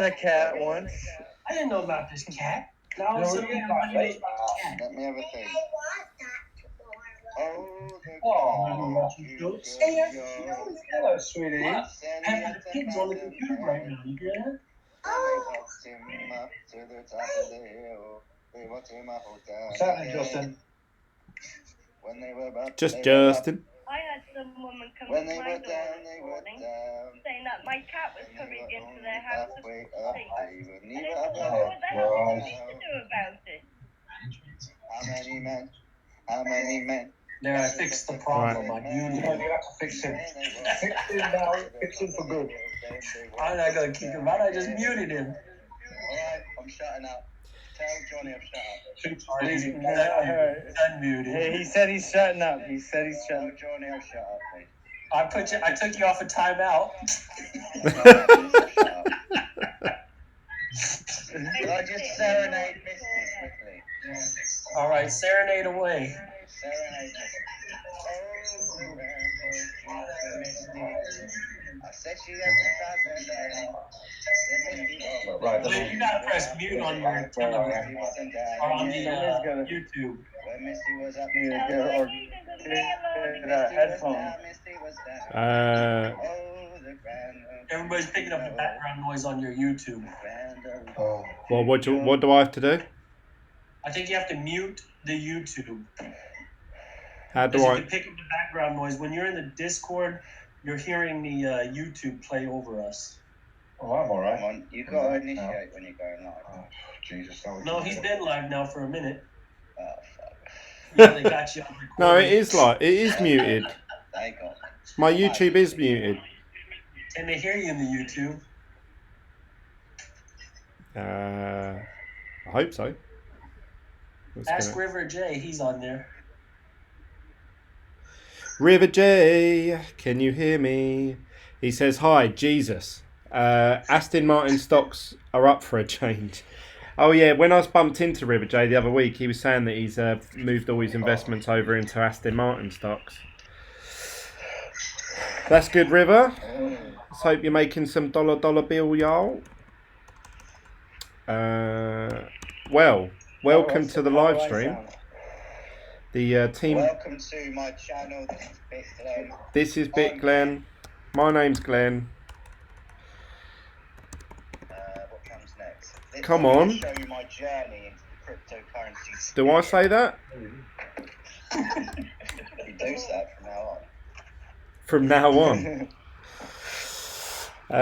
a cat once. I didn't know about this cat. Now all of a sudden everybody knows about this cat. Let me have a think. Hey, hello, sweetie. Peppa the Pig's on the computer right now. You hear that? What's happening, Justin? Just Justin. I had some woman come to my door this morning saying that my cat was coming into their house to sleep. And I thought, what the hell are you supposed to do about it? How many men? There, I fixed the problem. I muted him. You have to fix him. Fix him now. Fix him for good. I'm not going to kick him out. I just muted him. Alright, I'm shutting up. Tell Johnny I'm shut up. He's unmuted. Hey, he said he's shutting up. He said he's Tell shutting up. Johnny I'm shut up, mate. I took you off a timeout. Will I just serenade Misty quickly? All right, serenade away. Serenade Misty. I said she had 2,000. Right, you gotta press mute on your television or on the YouTube. When Misty was up Headphone. Everybody's picking up the background noise on your YouTube. Well, what do I have to do? I think you have to mute the YouTube. How do Because you I? can pick up the background noise. When you're in the Discord, you're hearing the YouTube play over us. Oh, I'm alright. Come on, you gotta initiate when you're going live. Oh, Jesus. No, he's been live now for a minute. Oh, fuck. Yeah, they got you on recording. No, it is muted. They got me. My YouTube is muted. Can they hear you in the YouTube? I hope so. Ask River J. He's on there. River J, can you hear me? He says, hi, Jesus. Aston Martin stocks are up for a change. Oh, yeah, when I was bumped into River J the other week, he was saying that he's moved all his investments over into Aston Martin stocks. That's good, River. Let's hope you're making some dollar bill, y'all. Well, welcome to the live stream. The team. Welcome to my channel. This is Bitglen. This is Bitglen. My name's Glenn. What comes next? Come on. Show you my journey into the cryptocurrency. Do I say that? You do that from now on. From now on. My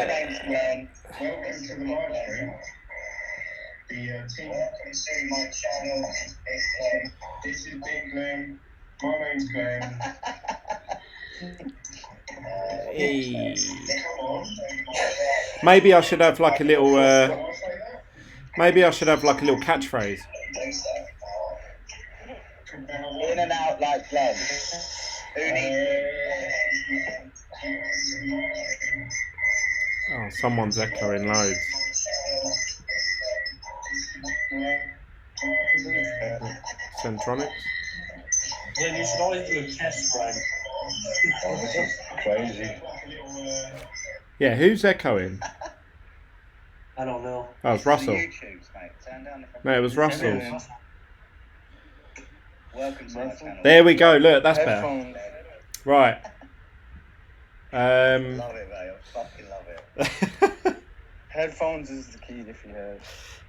name's Glenn. Welcome to the live stream. The team. Welcome to my channel. This is Bitglen. My name's Glenn. Hey. Come on. Maybe I should have like a little. Maybe I should have like a little catchphrase. In and out like Glenn. Who needs Oh, someone's echoing loads. Centronics. Glenn, you should always do a test run. Oh, this is crazy. Yeah, who's echoing? I don't know. Oh, it's Russell. No, it was Russell's. Welcome to my channel. There we go. Look, that's better. Headphones. Right. Love it, mate. I fucking love it. Headphones is the key if you have.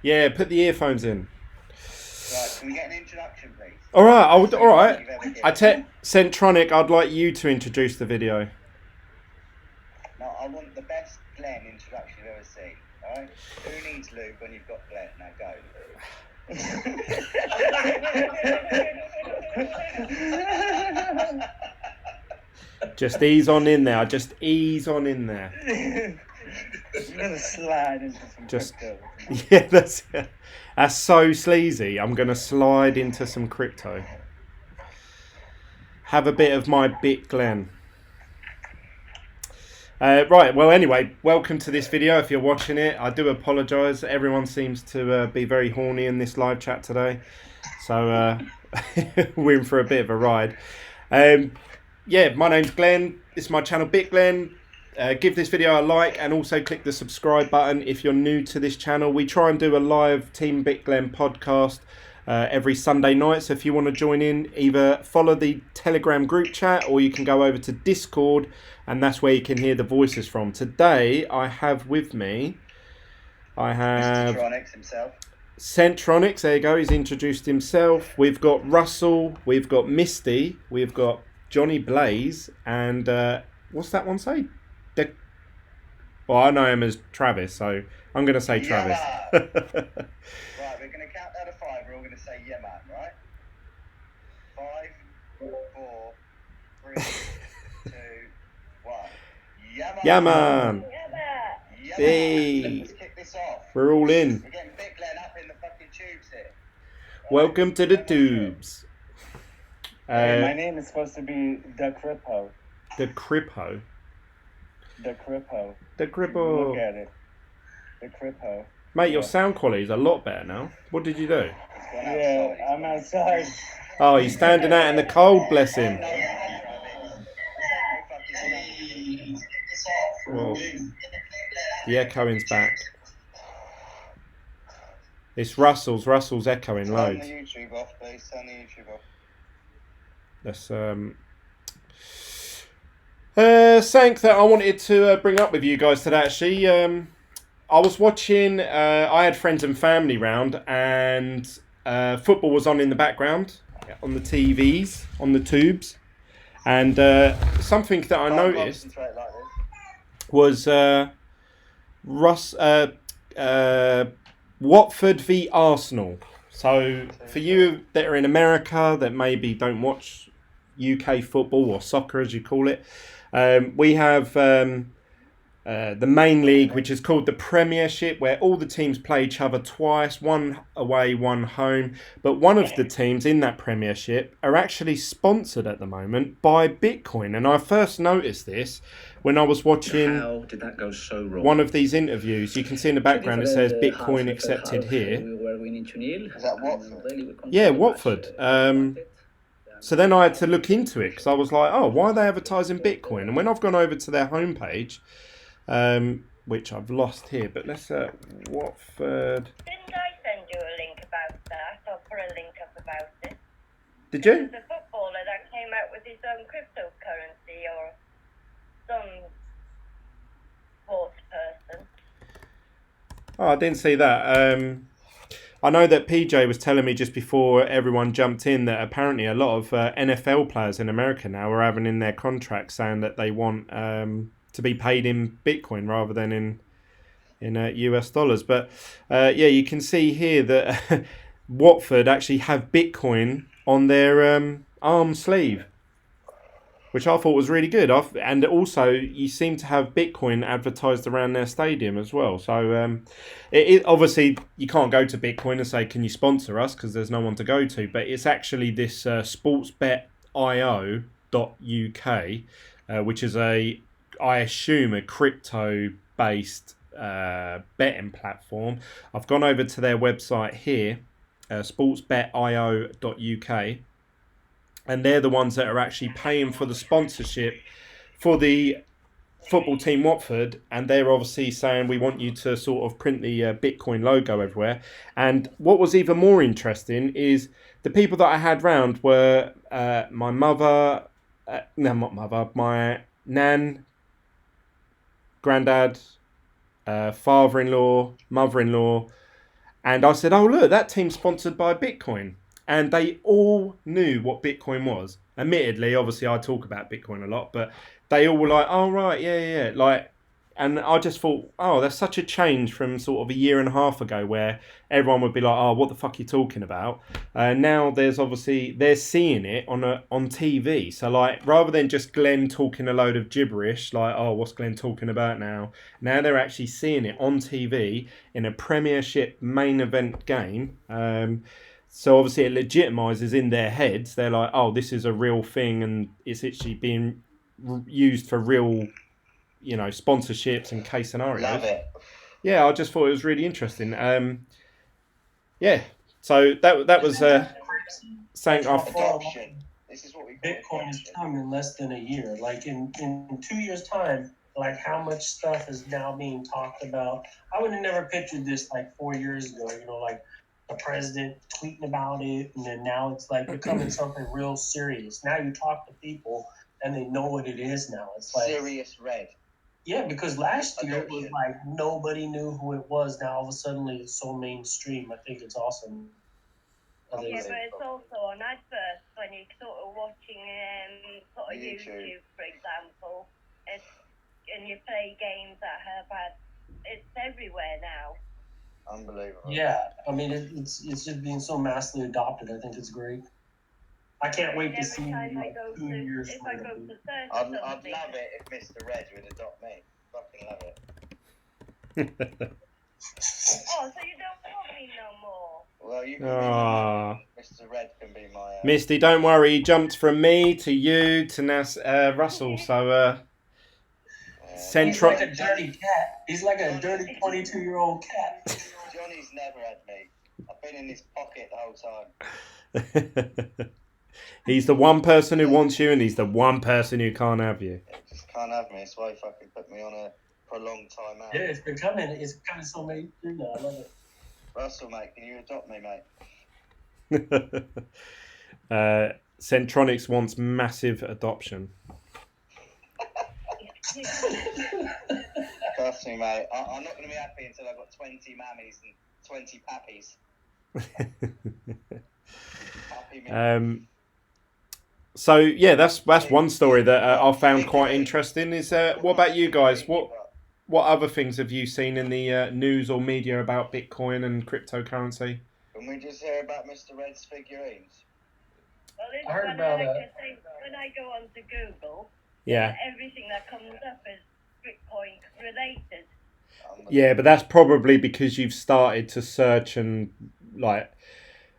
Yeah, put the earphones in. Right, can we get an introduction, please? All right. All right. Centronic, I'd like you to introduce the video. No, I want the best Glenn introduction you've ever seen. All right. Who needs lube when you've got Glenn? Now go. Just ease on in there. Just ease on in there. You're gonna slide into some Just crypto. yeah, that's so sleazy. I'm gonna slide into some crypto. Have a bit of my Bitglen. Right, well, anyway, welcome to this video. If you're watching it, I do apologise. Everyone seems to be very horny in this live chat today, so we're in for a bit of a ride. Yeah, my name's Glenn. This is my channel, Bitglen. give this video a like and also click the subscribe button if you're new to this channel. We try and do a live Team Bitglen podcast every Sunday night. So if you want to join in, either follow the Telegram group chat or you can go over to Discord, and that's where you can hear the voices from. Today I have with me, Mr. Tronics himself. Centronics, there you go, he's introduced himself. We've got Russell, we've got Misty, we've got Johnny Blaze, and what's that one say? Well, I know him as Travis, so I'm going to say Travis. Right, we're going to count down to 5. We're all going to say yeah, man, right? 5, 4, 3, 2, 1. Yeah, man. Yeah, man. Yeah, Hey, Let's kick this off. we're all in. We're getting Bitglen up in the fucking tubes here. Welcome to the tubes. My name is supposed to be the Crippo. The Crippo. The Crippo. The Look Crippo. at it. The Crippo. Mate, your sound quality is a lot better now. What did you do? It's gone outside. Yeah, I'm outside. Oh, he's standing out in the cold, bless him. Well, the echoing's back. It's Russell's echoing Turn loads. the YouTube off, please. Turn the YouTube off. That's something that I wanted to bring up with you guys today. Actually, I was watching. I had friends and family round, and football was on in the background on the TVs, on the tubes, and something that I noticed Concentrate like this. was Watford v Arsenal. So for you that are in America that maybe don't watch UK football or soccer as you call it, we have the main league, which is called the Premiership, where all the teams play each other twice, one away, one home. But one of the teams in that Premiership are actually sponsored at the moment by Bitcoin. And I first noticed this when I was watching How did that go so wrong? one of these interviews. You can see in the background it says Bitcoin accepted here. We were winning 2-0. Is that Watford? Yeah, Watford. So then I had to look into it because I was like, oh, why are they advertising Bitcoin? And when I've gone over to their homepage, which I've lost here, but let's Watford. Didn't I send you a link about that, or put a link up about it? Did you? There's a footballer that came out with his own cryptocurrency, or some sports person. Oh, I didn't see that. I know that PJ was telling me just before everyone jumped in that apparently a lot of NFL players in America now are having in their contracts saying that they want to be paid in Bitcoin rather than in US dollars. But yeah, you can see here that Watford actually have Bitcoin on their arm sleeve, which I thought was really good. And also, you seem to have Bitcoin advertised around their stadium as well. So, obviously, you can't go to Bitcoin and say, can you sponsor us? Because there's no one to go to. But it's actually this sportsbetio.uk, which is I assume, a crypto-based betting platform. I've gone over to their website here, sportsbetio.uk. And they're the ones that are actually paying for the sponsorship for the football team Watford. And they're obviously saying, we want you to sort of print the Bitcoin logo everywhere. And what was even more interesting is the people that I had round were my mother, my nan, granddad, father-in-law, mother-in-law. And I said, oh, look, that team's sponsored by Bitcoin. And they all knew what Bitcoin was. Admittedly, obviously, I talk about Bitcoin a lot, but they all were like, oh, right, yeah. Like, and I just thought, oh, that's such a change from sort of a year and a half ago where everyone would be like, oh, what the fuck are you talking about? Now there's obviously, they're seeing it on TV. So, like, rather than just Glenn talking a load of gibberish, like, oh, what's Glenn talking about now? Now they're actually seeing it on TV in a Premiership main event game. So obviously it legitimises in their heads. They're like, oh, this is a real thing and it's actually being used for real, sponsorships and case scenarios. Love it. Yeah, I just thought it was really interesting. Yeah, so that was saying off. Adoption. This is what we call Bitcoin is adoption. coming in less than a year. Like in 2 years' time, like how much stuff is now being talked about. I would have never pictured this like 4 years ago, you know, like the president tweeting about it, and then now it's like becoming something real serious. Now you talk to people and they know what it is now. It's like Serious red. Yeah, because last year it was like nobody knew who it was. Now all of a sudden it's so mainstream. I think it's awesome. Yeah, but it's also on adverts when you're sort of watching sort of YouTube, for example. And you play games that have it's everywhere now. Unbelievable. Yeah, I mean it's just being so massively adopted. I think it's great. I can't wait to see like 2 years if I go to search I'd love it if Mr. Red would adopt me. Fucking love it. Oh, so you don't want me no more? Well, you can be my, Mr. Red can be my... Misty, don't worry. He jumped from me to you to Russell. So, He's like a dirty cat. He's like a dirty 22-year-old cat. Johnny's never had me. I've been in his pocket the whole time. He's the one person who wants you, and he's the one person who can't have you. Yeah, just can't have me. That's why he fucking put me on for a long time out. Yeah, it's becoming so many. I love it. Russell, mate, can you adopt me, mate? Centronics wants massive adoption. Trust me, mate. I'm not going to be happy until I've got 20 mammies and 20 pappies. So yeah, that's one story that I found quite interesting. Is what about you guys? What other things have you seen in the news or media about Bitcoin and cryptocurrency? Can we just hear about Mr. Red's figurines? Well, I heard about when I go onto Google, everything that comes up is Bitcoin related. Yeah, but that's probably because you've started to search and like.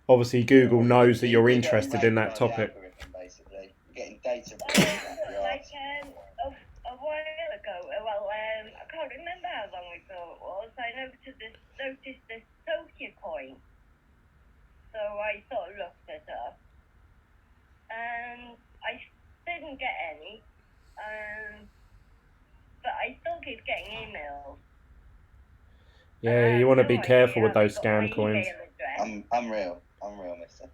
Obviously, Google knows that you're interested in that topic. Basically, getting data. Like a while ago, I can't remember how long ago it was. I noticed this Tokyo coin, so I sort of looked it up, and I didn't get any, but I still keep getting emails. Yeah, you want to be careful with those scam coins. I'm real, mister.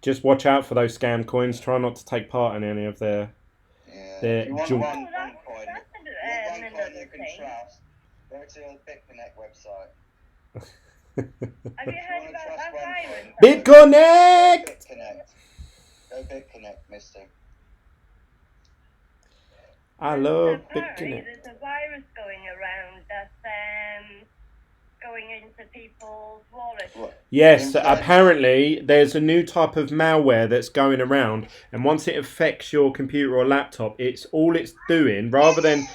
Just watch out for those scam coins. Try not to take part in any of their junk. One coin you can trust, go to the Bitconnect website. Have you heard about that virus? Bitconnect! Go Bitconnect, mister. I love Bitconnect. There's a virus going around that's going into people's wallets. Yes, apparently there's a new type of malware that's going around, and once it affects your computer or laptop, it's doing, rather than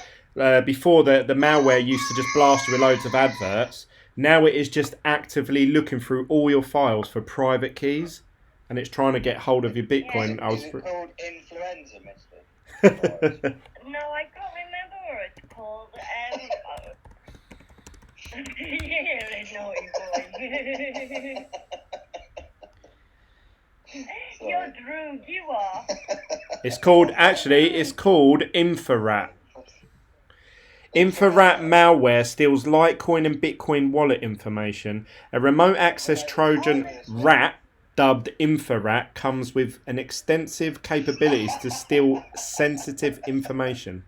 before the malware used to just blast you with loads of adverts, now it is just actively looking through all your files for private keys, and it's trying to get hold of your Bitcoin. Is it called influenza, mister? No, I can't remember what it's called. You're a naughty boy. You're rude, you are. It's called Infrarat. Infrarat malware steals Litecoin and Bitcoin wallet information. A remote access Trojan rat, dubbed Infrarat, comes with an extensive capabilities to steal sensitive information,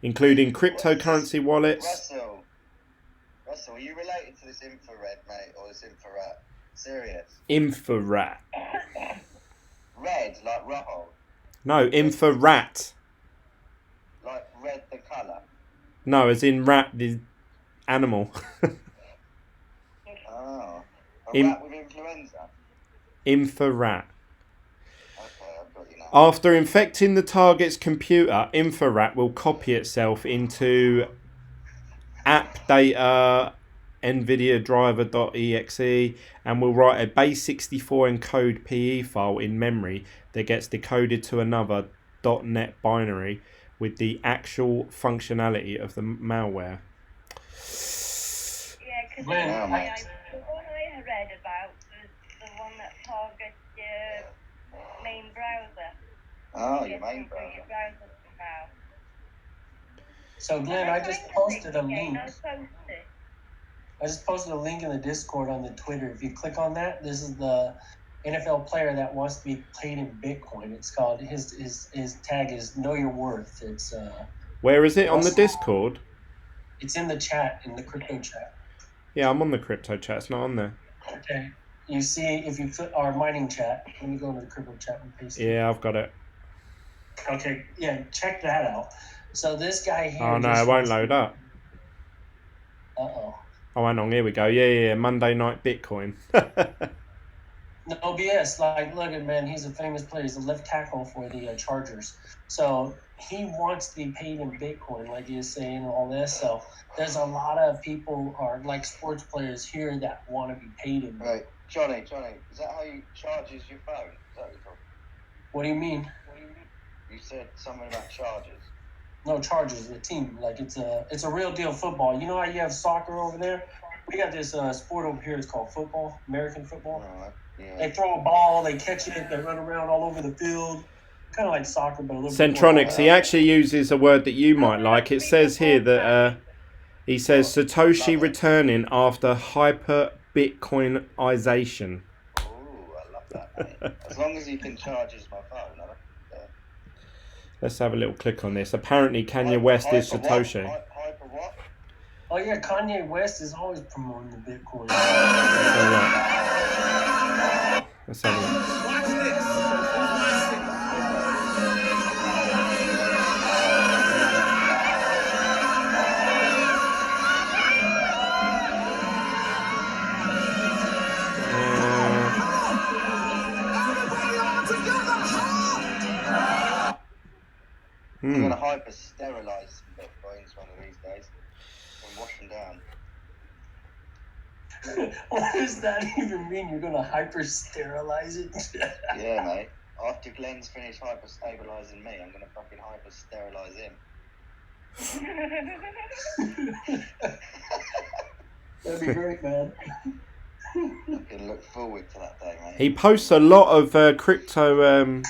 including cryptocurrency wallets. Russell, are you related to this infrared, mate, or this infrarat? Serious? Infrarat. Red, like Rahul? No, Infrarat. Like red, the colour? No, as in rat, the animal. Oh. A rat with influenza? Infrarat. Okay, I've got you now. After infecting the target's computer, Infrarat will copy itself into app data, NVIDIA driver.exe, and will write a base64 encode PE file in memory that gets decoded to another .NET binary with the actual functionality of the malware. Yeah, because the one I read about was the one that targets your main browser. Oh, your main browser. So Glenn, I just posted a link. I'll post it. I just posted a link in the Discord on the Twitter. If you click on that, this is the NFL player that wants to be paid in Bitcoin. It's called his tag is Know Your Worth. It's Where is it? On the Discord? It's in the chat, in the crypto chat. Yeah, I'm on the crypto chat. It's not on there. Okay. You see, if you put our mining chat, let me go into the crypto chat and paste it. Yeah, I've got it. Okay, yeah, check that out. So this guy here. Oh no, it won't load up. Uh-oh. Oh, hang on, here we go. Yeah. Monday Night Bitcoin. No BS. Like, look at man, he's a famous player. He's a left tackle for the Chargers. So he wants to be paid in Bitcoin, like you're saying, and all this. So there's a lot of people, or like sports players here, that want to be paid in. Right, Johnny, is that how you charges your phone? Is that what you're talking? What do you mean? You said something about charges. No, Chargers, the team. Like it's a real deal football. You know how you have soccer over there? We got this sport over here. It's called football, American football. Right. Yeah. They throw a ball, they catch it, they run around all over the field. Kind of like soccer, but a little Centronics, bit he actually uses a word that you might like. It says here that he says Satoshi returning after hyper Bitcoinization. Ooh, I love that, mate. As long as he can charge my phone, I don't care. Let's have a little click on this. Apparently Kanye West is Satoshi. Hyper what? Oh yeah, Kanye West is always promoting the Bitcoin. Let's have a look. I'm going to hyper sterilize some Bitcoins one of these days and wash them down. What does that even mean? You're gonna hyper sterilize it? Yeah, mate. After Glen's finished hyper stabilizing me, I'm going to fucking hyper sterilize him. That'd be great, man. I can look forward to that day, mate. He posts a lot of crypto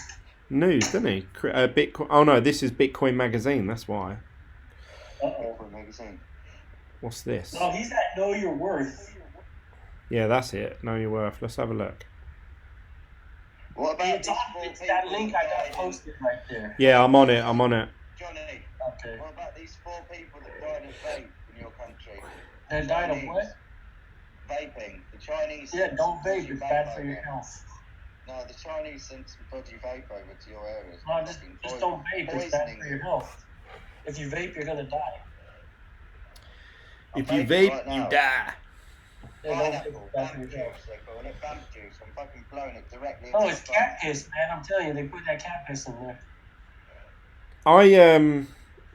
news, doesn't he? Bitcoin. Oh no, this is Bitcoin Magazine. That's why. Bitcoin Magazine. What's this? Oh, he's at Know Your Worth. Yeah, that's it. Know Your Worth. Let's have a look. What about It's that link I got posted right there. Yeah, I'm on it. Johnny, Okay. what about these 4 people that died of vape in your country? They died of what? Vaping. The Chinese. Yeah, don't vape. It's bad for your health. No, the Chinese sent some dodgy vape over to your areas. No, just don't vape. It's bad for your health. If you vape, you're gonna die. If you vape, you die. Yeah, don't vape. Pineapple, It's bad for bamb your health. juice, they call it. Bamb juice. I'm fucking blowing it directly Oh, into it's the cat piss, man. I'm telling you, they put that cat piss in there.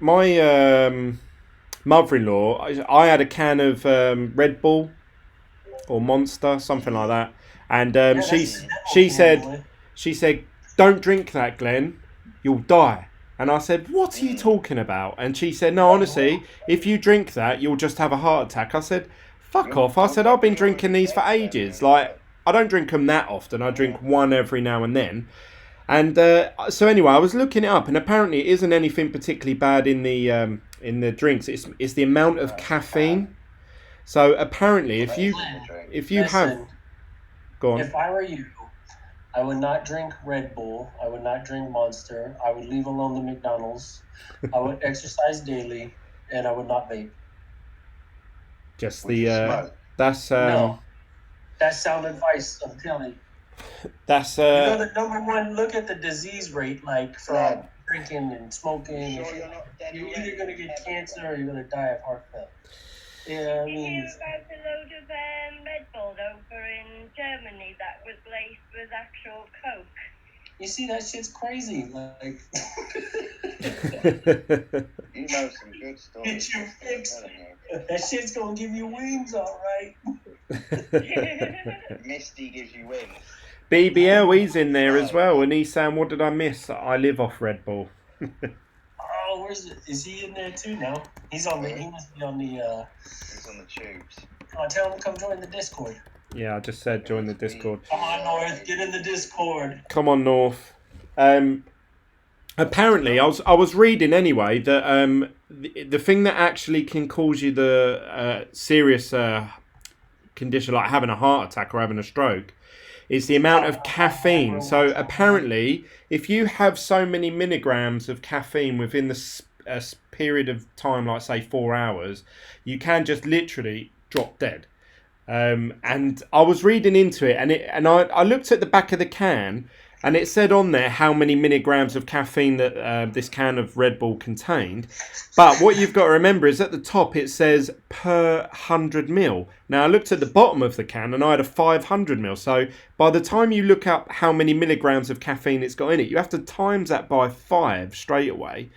My mother-in-law, I had a can of Red Bull or Monster, something like that, and she said, "Don't drink that, Glenn. You'll die." And I said, "What are you talking about?" And she said, "No, honestly, if you drink that, you'll just have a heart attack." I said, "Fuck off." I said, "I've been drinking these for ages. Like, I don't drink them that often. I drink one every now and then." And so anyway, I was looking it up, and apparently it isn't anything particularly bad in the drinks. It's the amount of caffeine. So apparently, if you have, go on. If I were you, I would not drink Red Bull. I would not drink Monster. I would leave alone the McDonald's. I would exercise daily, and I would not vape. Just Would you smoke? that's No, that's sound advice. I'm telling you. that's You know the number one. Look at the disease rate, like from Right. drinking and smoking. Sure you're not dead You're already? either gonna get cancer or you're gonna die of heart failure. Yeah, I Did you mean, hear about a load of Red Bull over in Germany that was laced with actual Coke? you see that shit's crazy. Like, You know some good stories. Get you I'm fixed. telling you. that shit's gonna give you wings, all right. Misty gives you wings. BBL, he's in there as well, and he's saying, "What did I miss? I live off Red Bull." Oh, where's it? Is he in there too now? He must be on the. He's on the tubes. Tell him to come join the Discord. Yeah, I just said join the Discord. Come on, North, get in the Discord. Come on, North. Apparently, I was reading anyway that the thing that actually can cause you the serious condition like having a heart attack or having a stroke is the amount of caffeine. So apparently, if you have so many milligrams of caffeine within the period of time, like say 4 hours, you can just literally drop dead. And I was reading into it, and I looked at the back of the can, and it said on there how many milligrams of caffeine that this can of Red Bull contained. But what you've got to remember is at the top it says per 100 ml. Now I looked at the bottom of the can and I had a 500 ml. So by the time you look up how many milligrams of caffeine it's got in it, you have to times that by 5 straight away.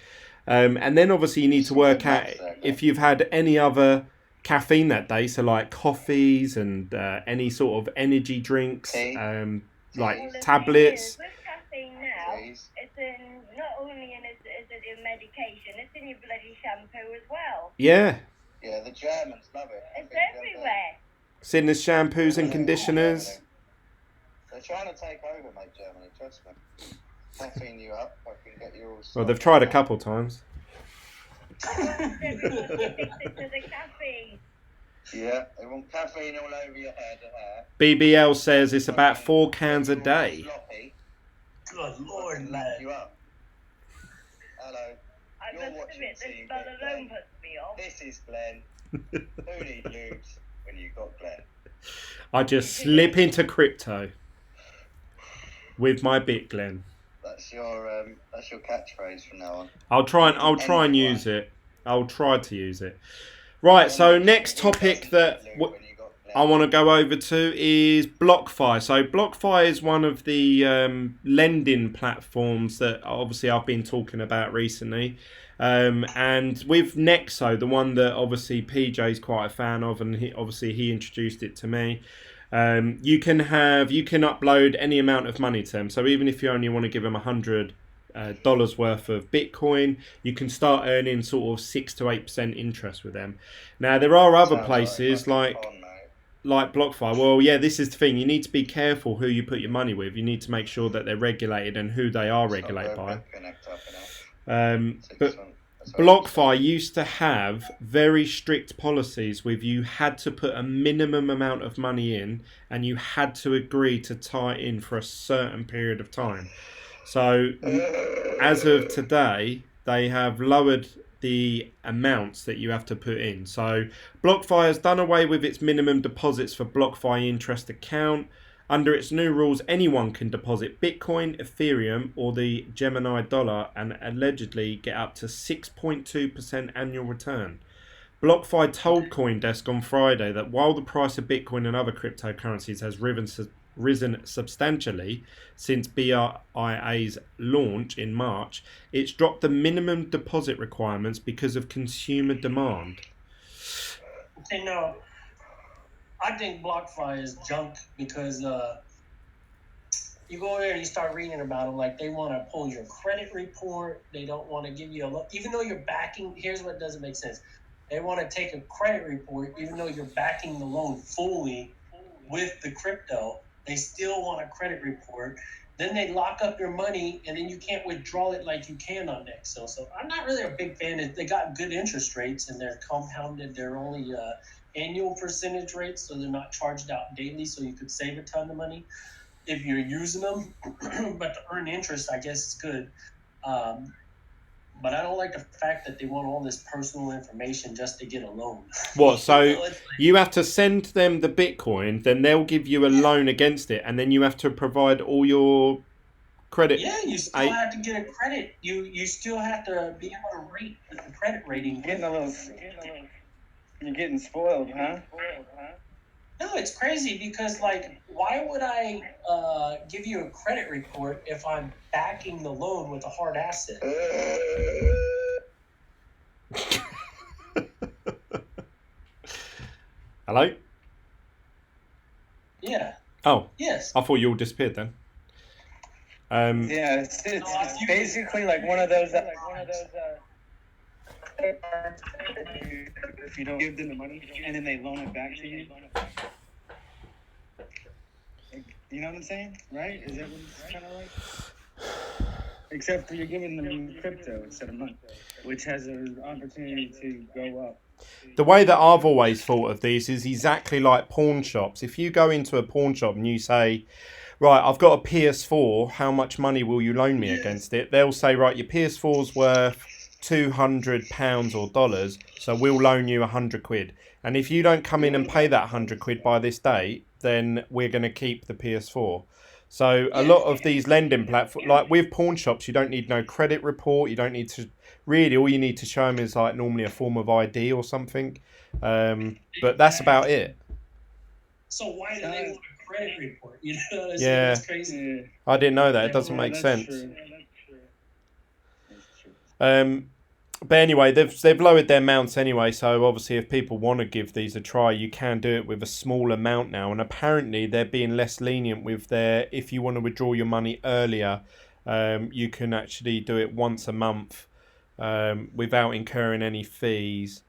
And then obviously you need to work out if you've had any other caffeine that day, so like coffees and any sort of energy drinks, like tablets. With caffeine now, it's in not only in is it in medication, it's in your bloody shampoo as well. Yeah. Yeah, the Germans love it. It's everywhere. It's in the shampoos and conditioners. They're trying to take over, mate, Germany, trust me. Caffeine you up, I can get you all. Well, they've tried a couple times. Everyone's addicted to the caffeine. Yeah, they want caffeine all over your head and hair. BBL says it's about 4 cans a day. Sloppy, Good lord, knock man. you up. Hello. I You're must watching admit, the TV, smell Glen. alone puts me off. This is Glen. Who needs lubes when you got Glen? I just slip into crypto with my Bitglen. That's your catchphrase from now on. I'll try and use it. I'll try to use it. Right, so next topic that I want to go over to is BlockFi. So BlockFi is one of the lending platforms that obviously I've been talking about recently. And with Nexo, the one that obviously PJ's quite a fan of, and he introduced it to me. You can upload any amount of money to them. So even if you only want to give them $100 worth of Bitcoin, you can start earning sort of 6 to 8% interest with them. Now there are other places like BlockFi. Well, yeah, this is the thing. You need to be careful who you put your money with. You need to make sure that they're regulated and who they are regulated by. But BlockFi used to have very strict policies with you had to put a minimum amount of money in and you had to agree to tie it in for a certain period of time. So as of today, they have lowered the amounts that you have to put in. So BlockFi has done away with its minimum deposits for BlockFi interest account. Under its new rules, anyone can deposit Bitcoin, Ethereum, or the Gemini dollar and allegedly get up to 6.2% annual return. BlockFi told CoinDesk on Friday that while the price of Bitcoin and other cryptocurrencies has risen substantially since BRIA's launch in March, it's dropped the minimum deposit requirements because of consumer demand. I think BlockFi is junk because you go there and you start reading about them. Like, they want to pull your credit report. They don't want to give you a loan. Even though you're backing, here's what doesn't make sense. They want to take a credit report, even though you're backing the loan fully with the crypto. They still want a credit report. Then they lock up your money, and then you can't withdraw it like you can on Nexo. So I'm not really a big fan. They got good interest rates, and they're compounded. They're only annual percentage rates, so they're not charged out daily, so you could save a ton of money if you're using them. But to earn interest, I guess it's good. But I don't like the fact that they want all this personal information just to get a loan. What? So you have to send them the Bitcoin, then they'll give you a loan against it, and then you have to provide all your credit. Yeah, you still have to get a credit. You still have to be able to rate the credit rating. You're getting spoiled, huh? No, it's crazy because, like, why would I give you a credit report if I'm backing the loan with a hard asset? Hello? Yeah. Oh. Yes. I thought you all disappeared then. Yeah, it's basically like one of those. If you don't give them the money and then they loan it back to you. You know what I'm saying? Right? Is that what it's kind of like? except you're giving them crypto instead of money, which has an opportunity to go up. The way that I've always thought of these is exactly like pawn shops. If you go into a pawn shop and you say, right, I've got a PS4, how much money will you loan me against it? They'll say, right, your PS4's worth £200 or dollars, so we'll loan you £100. And if you don't come in and pay that £100 by this date, then we're going to keep the PS4. So a lot of these lending platforms, like with pawn shops, you don't need no credit report. You don't need to really. All you need to show them is like normally a form of ID or something. But that's about it. So why do they want a credit report? You know, Yeah. That's crazy. I didn't know that. It doesn't make sense. But anyway, they've lowered their amounts anyway. So obviously, if people want to give these a try, you can do it with a small amount now. And apparently, they're being less lenient with their. If you want to withdraw your money earlier, you can actually do it once a month without incurring any fees.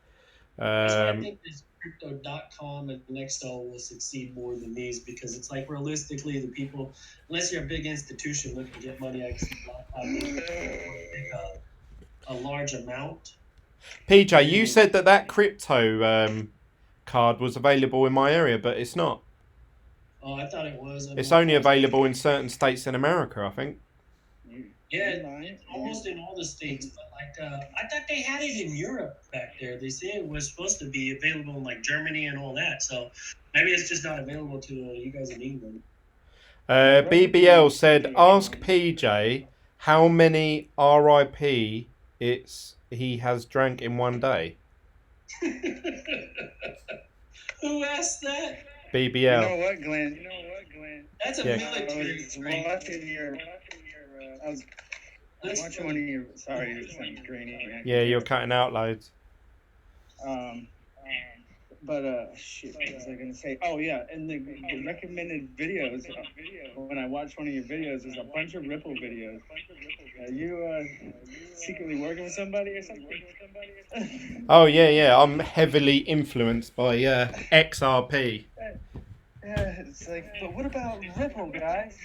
That's why I think this crypto.com and Nextel will succeed more than these, because it's like realistically the people, unless you're a big institution looking to get money, I can see a large amount. PJ, you said that crypto card was available in my area, but it's not. Oh, I thought it was. It's only available in certain states in America, I think. Yeah, it's almost in all the states, but like I thought they had it in Europe back there. They say it was supposed to be available in like Germany and all that. So maybe it's just not available to you guys in England. BBL said, ask PJ how many RIP he has drank in one day. Who asked that? BBL. You know what, Glenn? That's a military drink. I was watching one of your. Sorry, it sounds grainy. Yeah, you're cutting out loads. But shit, what was I gonna say? Oh yeah, and the recommended videos. When I watched one of your videos, there's a bunch of Ripple videos. Are you secretly working with somebody or something? Oh yeah. I'm heavily influenced by XRP. Yeah, it's like, but what about Ripple, guys?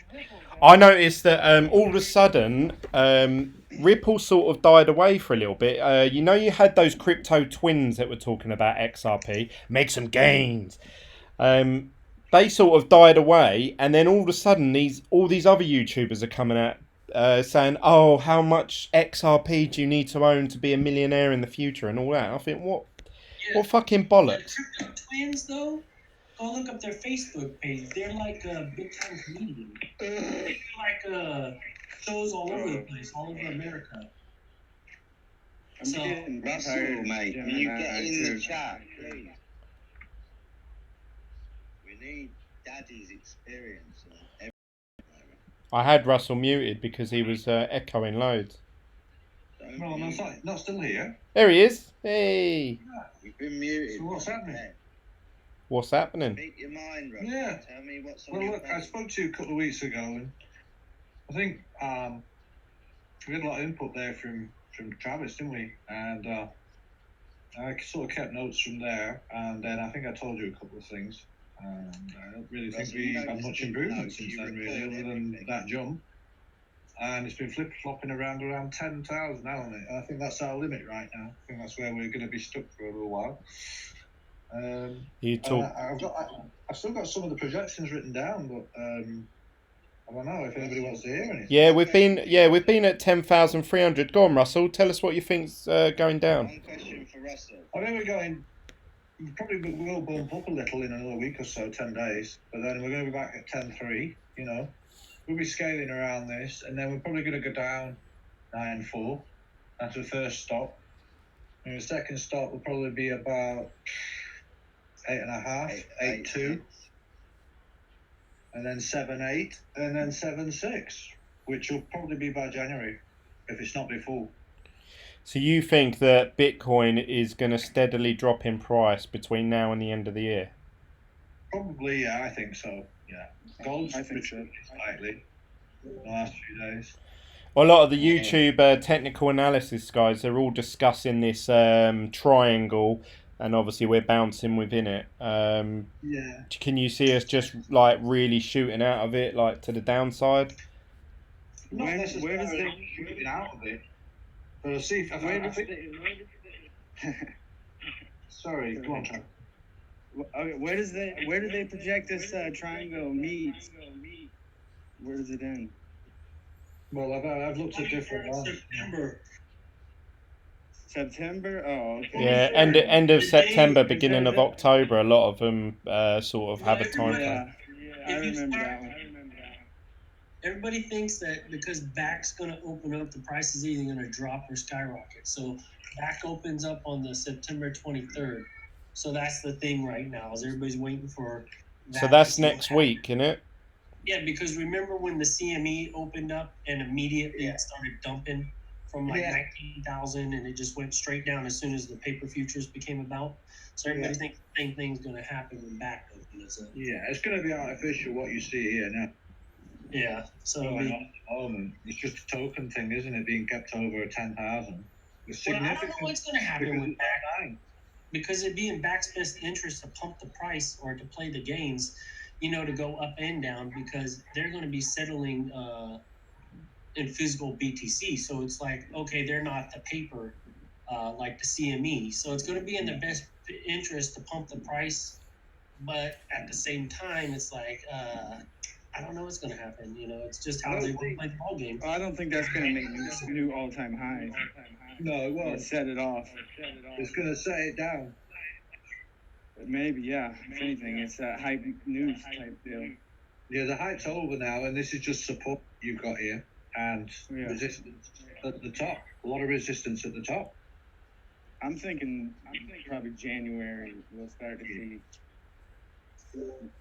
I noticed that all of a sudden, Ripple sort of died away for a little bit. You know, you had those crypto twins that were talking about XRP, make some gains. They sort of died away, and then all of a sudden, all these other YouTubers are coming out saying, "Oh, how much XRP do you need to own to be a millionaire in the future?" and all that. I think, what fucking bollocks? The crypto twins, though. Go look up their Facebook page. They're like a big time comedian. They do like shows all over the place, all over America. Russell, mate, can you get in the chat, please? We need Daddy's experience. I had Russell muted because he was echoing loads. No, I'm not still here. There he is. Hey. Yeah, you've been muted. So what's happening? What's happening? Speak your mind, Russell. Yeah. Tell me what's on Well, your look, I mind. spoke to you a couple of weeks ago, and I think we had a lot of input there from Travis, didn't we? And I sort of kept notes from there, and then I think I told you a couple of things. And I don't really think we had much improvement since then, really, other than that jump. And it's been flip-flopping around 10,000 now, hasn't it? And I think that's our limit right now. I think that's where we're going to be stuck for a little while. I've still got some of the projections written down, but I don't know if anybody wants to hear anything. Yeah, we've been at 10,300. Go on, Russell. Tell us what you think's going down. One question for Russell. I think we're going. Probably will bump up a little in another week or so, 10 days, but then we're going to be back at 10.3. You know, we'll be scaling around this, and then we're probably going to go down 9.4. That's the first stop. And the second stop will probably be about 8.5, 8.2, and then 7.8, and then 7.6, which will probably be by January, if it's not before. So you think that Bitcoin is going to steadily drop in price between now and the end of the year? Probably, yeah, I think so. Yeah, gold's retreated slightly in the last few days. Well, a lot of the YouTube technical analysis guys are all discussing this triangle, and obviously we're bouncing within it. Yeah. Can you see us just like really shooting out of it, like to the downside? Not Where necessarily does the shooting out of it, but I see. Sorry, go on, Trevor. Okay, where do they project this triangle meet? Where does it end? Well, I've looked at different ones. September? Oh, okay. Yeah, end of September, beginning of October. A lot of them sort of have a time frame. Yeah, I remember that one. Everybody thinks that because back's going to open up, the price is either going to drop or skyrocket. So back opens up on the September 23rd. So that's the thing right now, is everybody's waiting for that. So that's next week, isn't it? Yeah, because remember when the CME opened up and immediately it started dumping from like 19,000 and it just went straight down as soon as the paper futures became about. So everybody thinks the same thing's going to happen when back opens up. Yeah, it's going to be artificial what you see here now. Yeah, so At the moment, it's just a token thing, isn't it? Being kept over 10,000. It's well, I significant. don't know what's going to happen with back. Fine. Because it'd be in back's best interest to pump the price or to play the games, to go up and down, because they're going to be settling in physical BTC. So it's like, okay, they're not the paper like the CME. So it's going to be in their best interest to pump the price. But at the same time, it's like, I don't know what's going to happen. It's just how they play the ball game. I don't think that's going to make new all-time highs. No, it Or won't. set it off. It's going to set it down. Maybe, yeah. If anything, it's a hype news type deal. Yeah, the hype's over now, and this is just support you've got here, and resistance at the top. A lot of resistance at the top. I'm thinking probably January we'll start to see.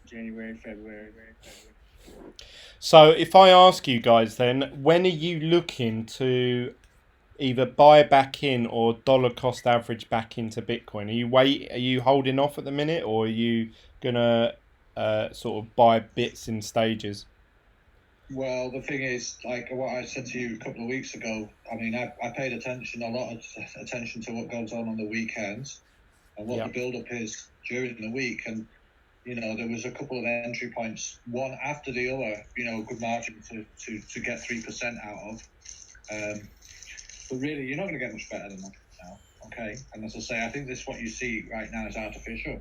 January, February. So if I ask you guys then, when are you looking to either buy back in or dollar cost average back into Bitcoin? Are you holding off at the minute, or are you gonna sort of buy bits in stages? Well, the thing is, like what I said to you a couple of weeks ago, I mean, I paid a lot of attention to what goes on the weekends and what the build-up is during the week. And, there was a couple of entry points, one after the other, a good margin to get 3% out of. But really, you're not going to get much better than that now, okay? And as I say, I think this what you see right now is artificial.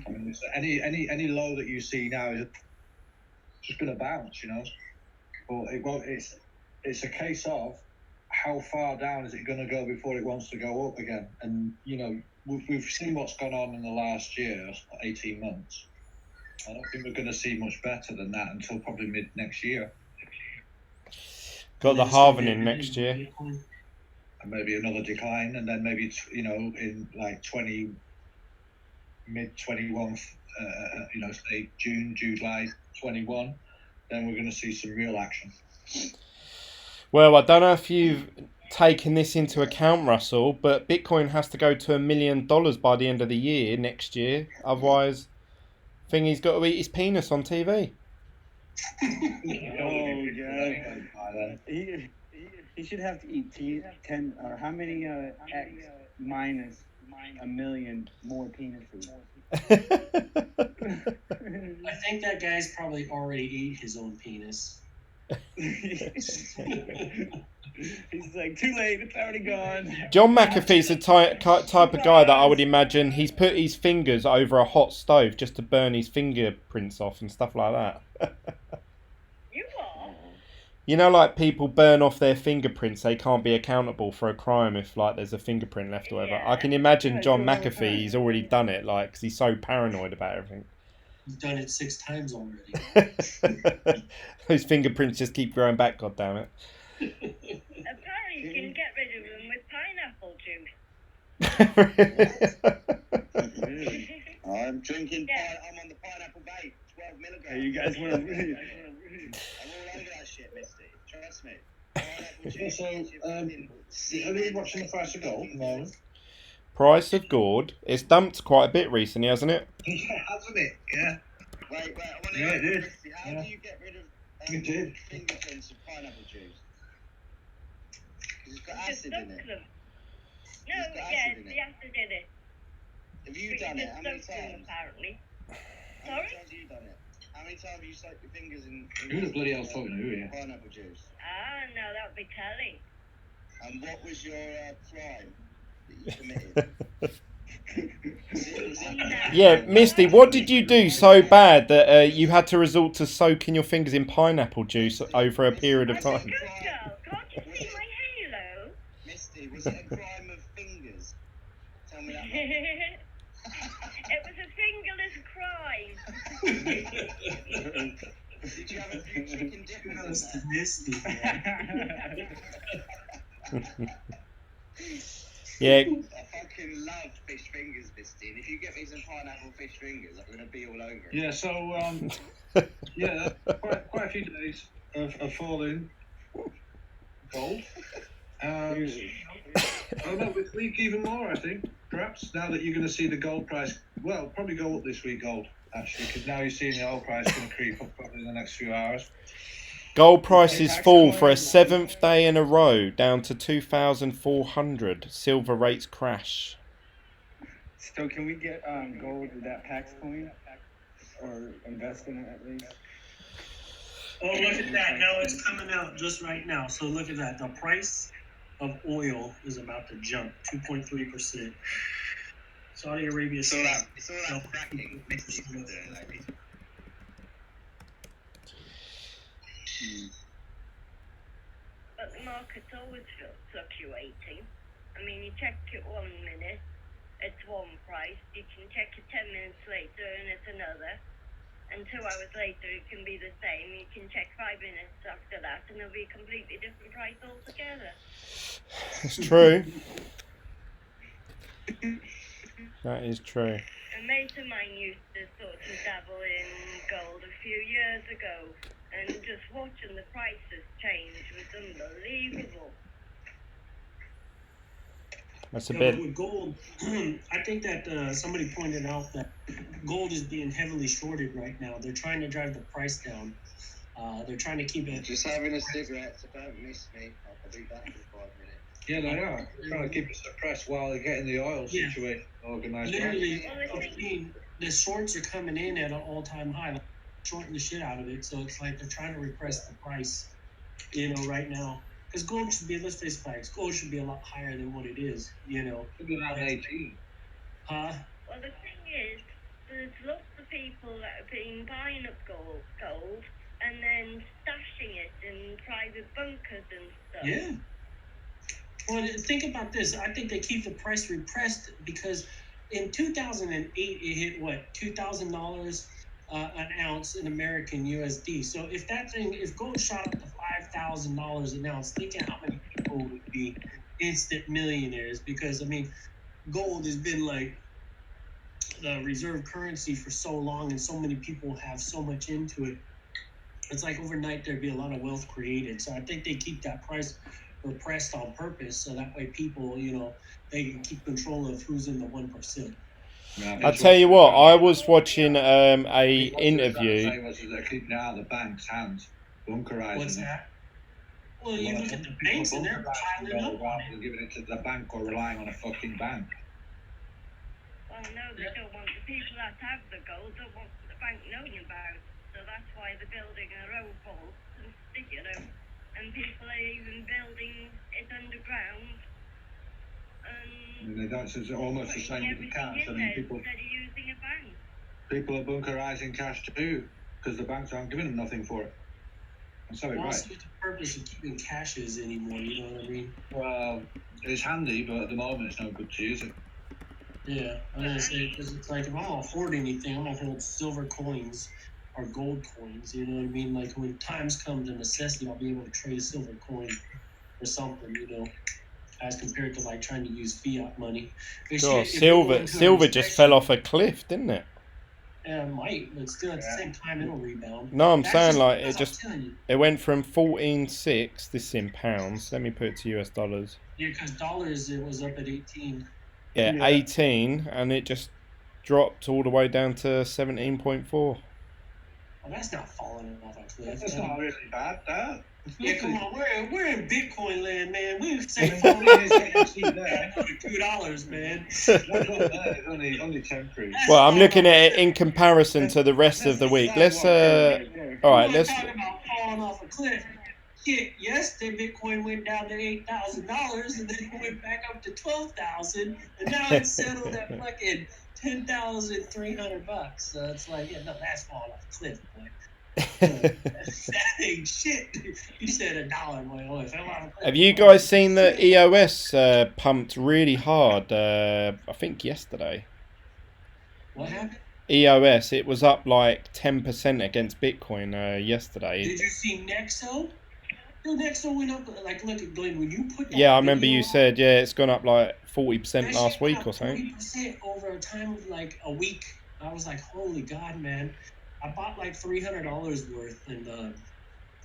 I mean, any low that you see now is just going to bounce, But it won't. It's a case of how far down is it going to go before it wants to go up again. And we've seen what's gone on in the last year, 18 months. I don't think we're going to see much better than that until probably mid next year. Got the halving in next year. And maybe another decline, and then maybe in like mid 21, say June, July 21, then we're going to see some real action. Well, I don't know if you've taken this into account, Russell, but Bitcoin has to go to $1 million by the end of the year next year. Otherwise, he's got to eat his penis on TV. Oh God! He should have to eat 10 or how many X minus 1 million more penises. I think that guy's probably already ate his own penis. He's like, too late, it's already gone. John McAfee's the type of guy that I would imagine he's put his fingers over a hot stove just to burn his fingerprints off and stuff like that. You are? Like people burn off their fingerprints, they can't be accountable for a crime if there's a fingerprint left or whatever. Yeah. I can imagine John McAfee, he's already done it, because he's so paranoid about everything. He's done it 6 times already. Those fingerprints just keep growing back, goddammit. Apparently you can get rid of them with pineapple juice. I'm drinking. I'm on the pineapple vape, 12 milligrams. Hey, you guys want to? I'm all over that shit, Misty. Trust me. Pineapple juice. So, are you watching the price of gold at the moment? Price of gold. It's dumped quite a bit recently, hasn't it? Yeah, hasn't it? Yeah. Wait, I want to Yeah, it did. Misty, how do you get rid of You did. fingerprints of pineapple juice? Because it's got Just acid soak in it. them. No, It's got yeah, acid it's in the it. acid in it. Have you But done you it? just How many soak them, times? apparently. How many Sorry? times have you done it? How many many times have you soaked your fingers in Who the bloody hell's talking to who here? pineapple juice? Ah, no, that would be telly. And what was your crime that you committed? Was it Yeah, Misty, what did you do so bad that you had to resort to soaking your fingers in pineapple juice over a period of I'm a time? good girl. Can't you see my halo? Misty, was it a crime of fingers? Tell me that. It was a fingerless crime. Did you have a few chicken dippers That's in Misty. Yeah, I fucking love fish fingers, Misty. And if you get me some pineapple fish fingers, I'm gonna be all over it. Yeah, so yeah, quite a few days of falling gold. Oh no, this week even more, I think. Perhaps now that you're going to see the gold price, well, probably go up this week, gold actually, because now you're seeing the oil price going to creep up probably in the next few hours. gold prices fall for a 7th day in a row, down to 2,400. Silver rates crash. So can we get gold with that Pax coin, or invest in it at least? Oh, look at that. Now it's coming out just right now. So look at that. The price of oil is about to jump 2.3%. Saudi Arabia. It's all that fracking. Misty's doing that. But the market's always fluctuating. I mean, you check it 1 minute, it's one price. You can check it 10 minutes later and it's another. And 2 hours later it can be the same. You can check 5 minutes after that and it'll be a completely different price altogether. It's true. That is true. A mate of mine used to sort of dabble in gold a few years ago, and just watching the prices change was unbelievable. That's a Yeah, bit. but with gold, I think that somebody pointed out that gold is being heavily shorted right now. They're trying to drive the price down. They're trying to keep it. Just having a cigarette, so don't miss me. I'll be back in 5 minutes. Yeah, they are trying to keep it suppressed while they're getting the oil situation organised. Literally, the shorts are coming in at an all-time high, like, shorting the shit out of it. So it's like they're trying to repress the price, right now. Because gold should be, let's face facts, gold should be a lot higher than what it is, Should be around 18. Huh? Well, the thing is, there's lots of people that have been buying up gold and then stashing it in private bunkers and stuff. Yeah. Well, think about this. I think they keep the price repressed because in 2008 it hit what, $2,000 an ounce in American USD. So if gold shot up to $5,000 an ounce, think of how many people would be instant millionaires. Because I mean, gold has been like the reserve currency for so long, and so many people have so much into it. It's like overnight there'd be a lot of wealth created. So I think they keep that price repressed on purpose, so that way people, they can keep control of who's in the 1%. I tell you what, I was watching a interview. They're keeping it out of the bank's hands, bunkerizing What's it. that? Well, you look at the banks and they're piling up on rather it. than giving it to the bank or relying on a fucking bank. Well, no, they don't want the people that have the gold, don't want the bank knowing about it. So that's why they're building their own vaults and and people are even building it underground. And they don't, it's almost the same with the cash. I mean, people Instead of using a bank. People are bunkerizing cash too, because the banks aren't giving them nothing for it. And so Well, right. see what the purpose of keeping cash is anymore, you know what I mean? Well, it's handy, but at the moment it's no good to use it. Yeah, I'm gonna say, because it's like, if I'm gonna hoard anything, I'm gonna hold silver coins or gold coins, you know what I mean? Like, when times come to necessity, I'll be able to trade a silver coin for something, as compared to like trying to use fiat money. God, silver just fell off a cliff, didn't it? Yeah, it might, but still at the same time it'll rebound. No, I'm That's saying just like because I'm telling you. it went from 14.6. This is in pounds. Let me put it to US dollars. Yeah, because dollars it was up at 18. Yeah, 18, and it just dropped all the way down to 17.4. Well, that's not falling off a cliff. That's not really bad, that. Yeah, come on, we're in Bitcoin land, man. We're saying It's only cheap there. $2, man. It's only temporary. Well, I'm looking at it in comparison to the rest of the week. Let's all right, let's. Talking about falling off a cliff. Shit, yesterday Bitcoin went down to $8,000 and then it went back up to 12,000, and now it's settled at fucking $10,300. So it's like, yeah, no, that's falling off a cliff, boy. That ain't shit. You said $1, boy. Oh, it fell off a cliff. Have you guys seen the EOS pumped really hard? I think yesterday. What happened? EOS, it was up like 10% against Bitcoin yesterday. Did you see Nexo? No, Nexo went up. Like, look at Glenn, when you put that Yeah, I remember video you up, said, yeah, it's gone up like 40% that last shit week went or up something. 40% over a time of like a week. I was like, holy God, man. I bought like $300 worth, and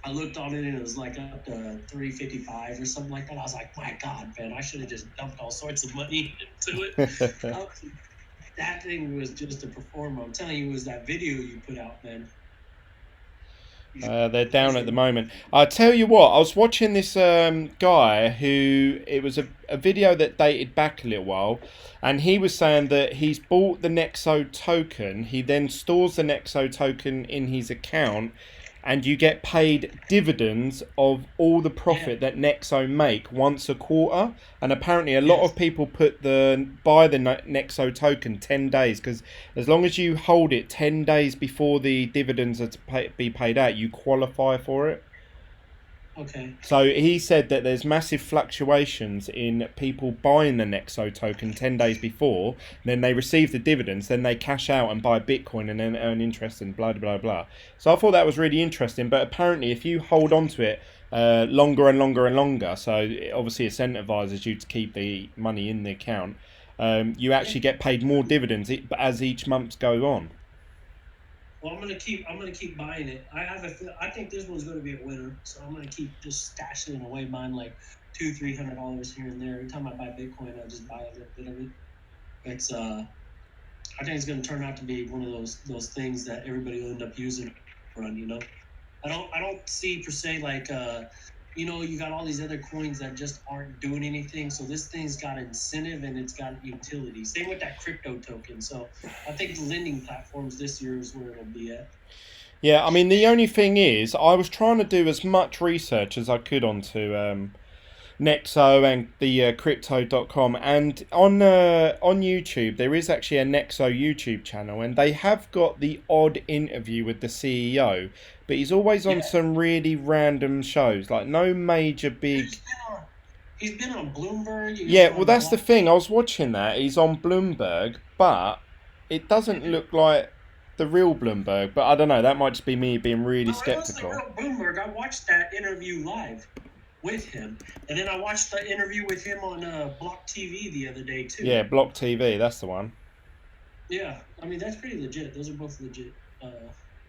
I looked on it and it was like up to $355 or something like that. I was like, my God, man, I should have just dumped all sorts of money into it. That thing was just a performer. I'm telling you, it was that video you put out, man. They're down at the moment. I tell you what, I was watching this guy who, it was a video that dated back a little while, and he was saying that he's bought the Nexo token, he then stores the Nexo token in his account, and you get paid dividends of all the profit that Nexo make once a quarter. And apparently a lot of people buy the Nexo token 10 days, because as long as you hold it 10 days before the dividends are to be paid out, you qualify for it. Okay. So he said that there's massive fluctuations in people buying the Nexo token 10 days before, then they receive the dividends, then they cash out and buy Bitcoin and then earn interest and blah, blah, blah. So I thought that was really interesting, but apparently if you hold on to it longer and longer and longer, so it obviously incentivizes you to keep the money in the account, you actually get paid more dividends as each month go on. Well, I'm gonna keep buying it. I think this one's gonna be a winner, so I'm gonna keep just stashing away, buying like $200-300 here and there. Every time I buy Bitcoin, I just buy a little bit of it. It's I think it's gonna turn out to be one of those things that everybody will end up using run. You know, I don't see per se like you got all these other coins that just aren't doing anything. So this thing's got incentive and it's got utility. Same with that crypto token. So I think the lending platforms this year is where it'll be at. Yeah, I mean, the only thing is, I was trying to do as much research as I could onto Nexo and the crypto.com, and on YouTube there is actually a Nexo YouTube channel, and they have got the odd interview with the CEO, but he's always on some really random shows, like no major big... He's been on Bloomberg. Yeah, well that's the thing, I was watching that, he's on Bloomberg, but it doesn't look like the real Bloomberg, but I don't know, that might just be me being really skeptical. Real Bloomberg, I watched that interview live with him, and then I watched the interview with him on Block TV the other day too. Yeah, Block TV, that's the one. Yeah, I mean that's pretty legit. Those are both legit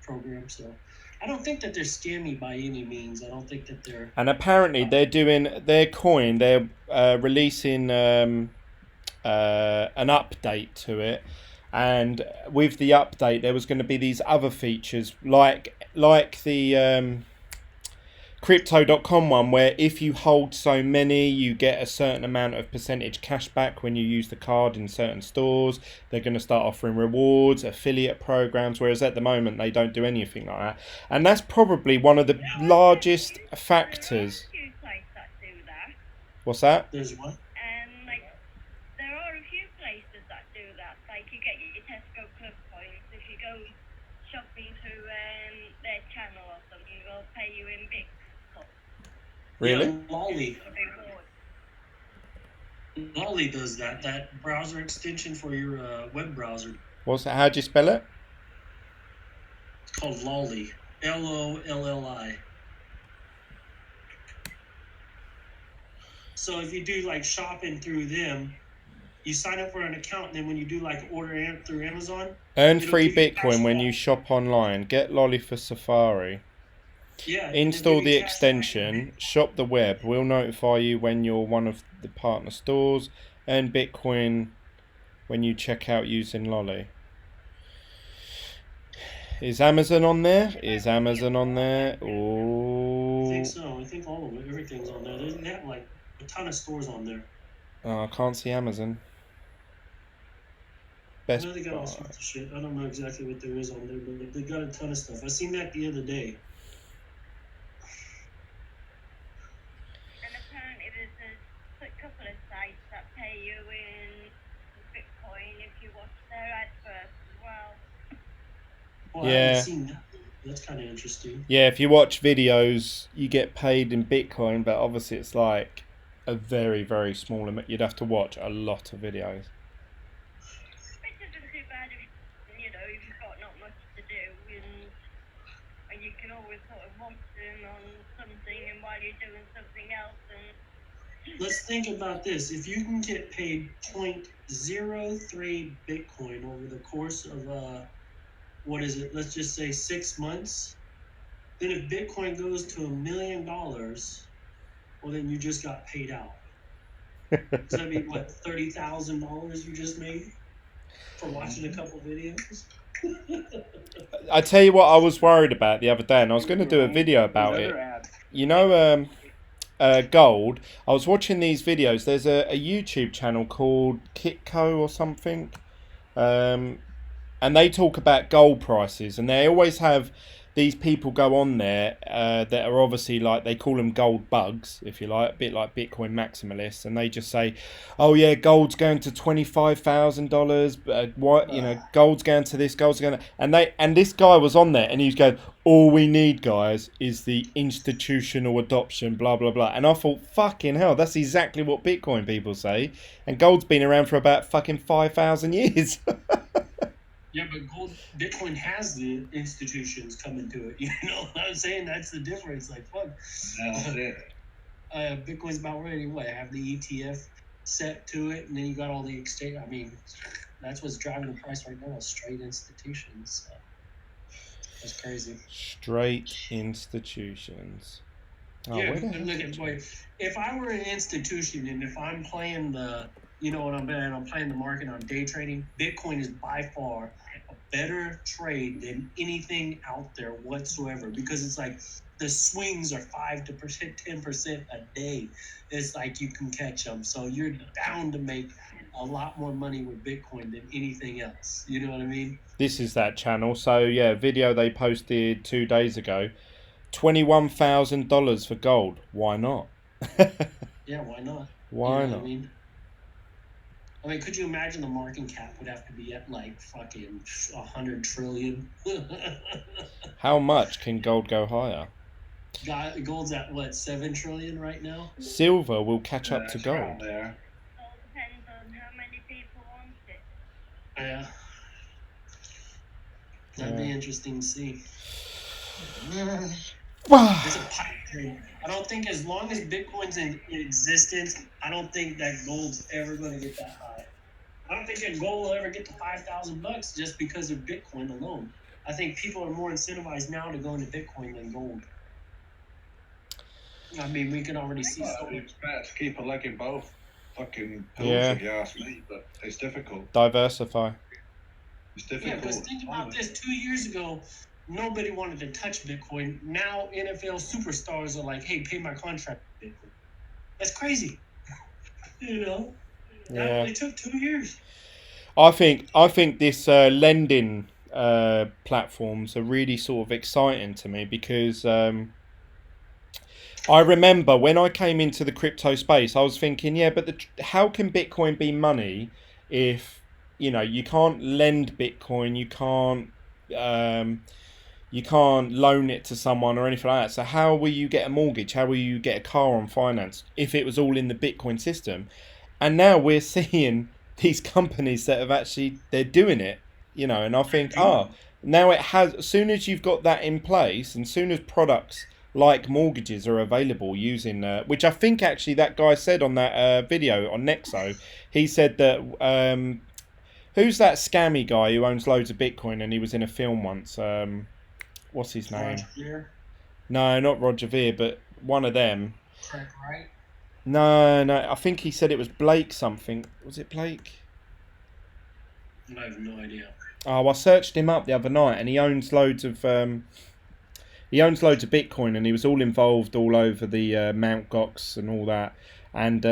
programs, so I don't think that they're scammy by any means. I don't think that they're... And apparently they're doing their coin, they're releasing an update to it, and with the update there was going to be these other features like the crypto.com one, where if you hold so many you get a certain amount of percentage cash back when you use the card in certain stores. They're going to start offering rewards, affiliate programs, whereas at the moment they don't do anything like that, and that's probably one of the largest factors. What's that? There's one. There are a few places that do that. Like you get your Tesco Club points if you go shopping through their channel or something. They'll pay you in Bitcoin. Really? Yeah, Lolly does that. That browser extension for your web browser. What's that? How do you spell it? It's called Lolly. Lolli. So if you do like shopping through them, you sign up for an account, and then when you do like order through Amazon, earn free Bitcoin when you shop online. Get Lolly for Safari. Yeah. Install the extension. Shop the web. We'll notify you when you're one of the partner stores. Earn Bitcoin when you check out using Lolly. Is Amazon on there? Is Amazon on there? I think Oh, so. I think all of it, everything's on there. They have like a ton of stores on there. oh, I can't see Amazon. I Best know they got all Buy. sorts of shit. I don't know exactly what there is on there, but they got a ton of stuff. I seen that the other day. And apparently there's a couple of sites that pay you in Bitcoin if you watch their adverts as well. Well, I Yeah. haven't seen that. That's kind of interesting. Yeah, if you watch videos, you get paid in Bitcoin, but obviously it's like a very, very small amount. You'd have to watch a lot of videos. Which isn't too bad if you know if you've got not much to do, and you can always sort of watch them on something, and while you're doing something else, and Let's think about this. If you can get paid 0.03 Bitcoin over the course of what is it? Let's just say 6 months. Then if Bitcoin goes to $1 million, well then you just got paid out. Does that mean what, $30,000 you just made for watching a couple videos? I tell you what I was worried about the other day, and I was going to do a video about it. You know, gold. I was watching these videos. There's a YouTube channel called Kitco or something. And they talk about gold prices, and they always have these people go on there that are obviously like, they call them gold bugs, if you like, a bit like Bitcoin maximalists, and they just say, oh yeah, gold's going to $25,000, what, you know, gold's going to this, gold's going to, and this guy was on there, and he was going, all we need, guys, is the institutional adoption, blah blah blah. And I thought, fucking hell, that's exactly what Bitcoin people say, and gold's been around for about fucking 5,000 years. Yeah, but Bitcoin has the institutions coming to it. You know what I'm saying? That's the difference. Like, fuck. That's it. Bitcoin's about ready. What? Have the ETF set to it, and then you got all the exchange. I mean, that's what's driving the price right now. Straight institutions. So. That's crazy. Straight institutions. Oh, Yeah, where the and hell look at boy. If I were an institution and if I'm playing you know what I'm doing, I'm playing the market on day trading, Bitcoin is by far a better trade than anything out there whatsoever, because it's like the swings are 5 to 10% a day. It's like you can catch them, so you're bound to make a lot more money with Bitcoin than anything else. You know what I mean? This is that channel. So yeah, video they posted 2 days ago. $21,000 for gold. Why not? Yeah, why not? Why You know not? what I mean, could you imagine the market cap would have to be at like fucking 100 trillion? How much can gold go higher? Gold's at what, 7 trillion right now? Silver will catch up to It's around gold. there. it all depends on how many people want it. Yeah. That'd be interesting to see. It's a pipe dream. I don't think as long as Bitcoin's in existence, I don't think that gold's ever going to get that high. I don't think that gold will ever get to $5,000 just because of Bitcoin alone. I think people are more incentivized now to go into Bitcoin than gold. I mean, we can already see Well, so it's better to keep a leg in both fucking pools, Yeah. if you ask me, but it's difficult. Diversify. It's Yeah, difficult. because think about this. 2 years ago, nobody wanted to touch Bitcoin. Now NFL superstars are like, hey, pay my contract with Bitcoin. That's crazy. You know? That Yeah. only took 2 years. I think this lending platforms are really sort of exciting to me, because I remember when I came into the crypto space, I was thinking, yeah, but how can Bitcoin be money if, you know, you can't lend Bitcoin, you can't loan it to someone or anything like that. So how will you get a mortgage? How will you get a car on finance if it was all in the Bitcoin system? And now we're seeing these companies that have actually, they're doing it, you know, and I think, now it has, as soon as you've got that in place, and as soon as products like mortgages are available using, which I think actually that guy said on that video on Nexo, he said that, who's that scammy guy who owns loads of Bitcoin and he was in a film once? What's his name? Roger, No, not Roger Ver, but one of them. Craig Wright. No, I think he said it was Blake something. Was it Blake? I have no idea. Oh, I searched him up the other night, and he owns loads of Bitcoin, and he was all involved all over the Mount Gox and all that, and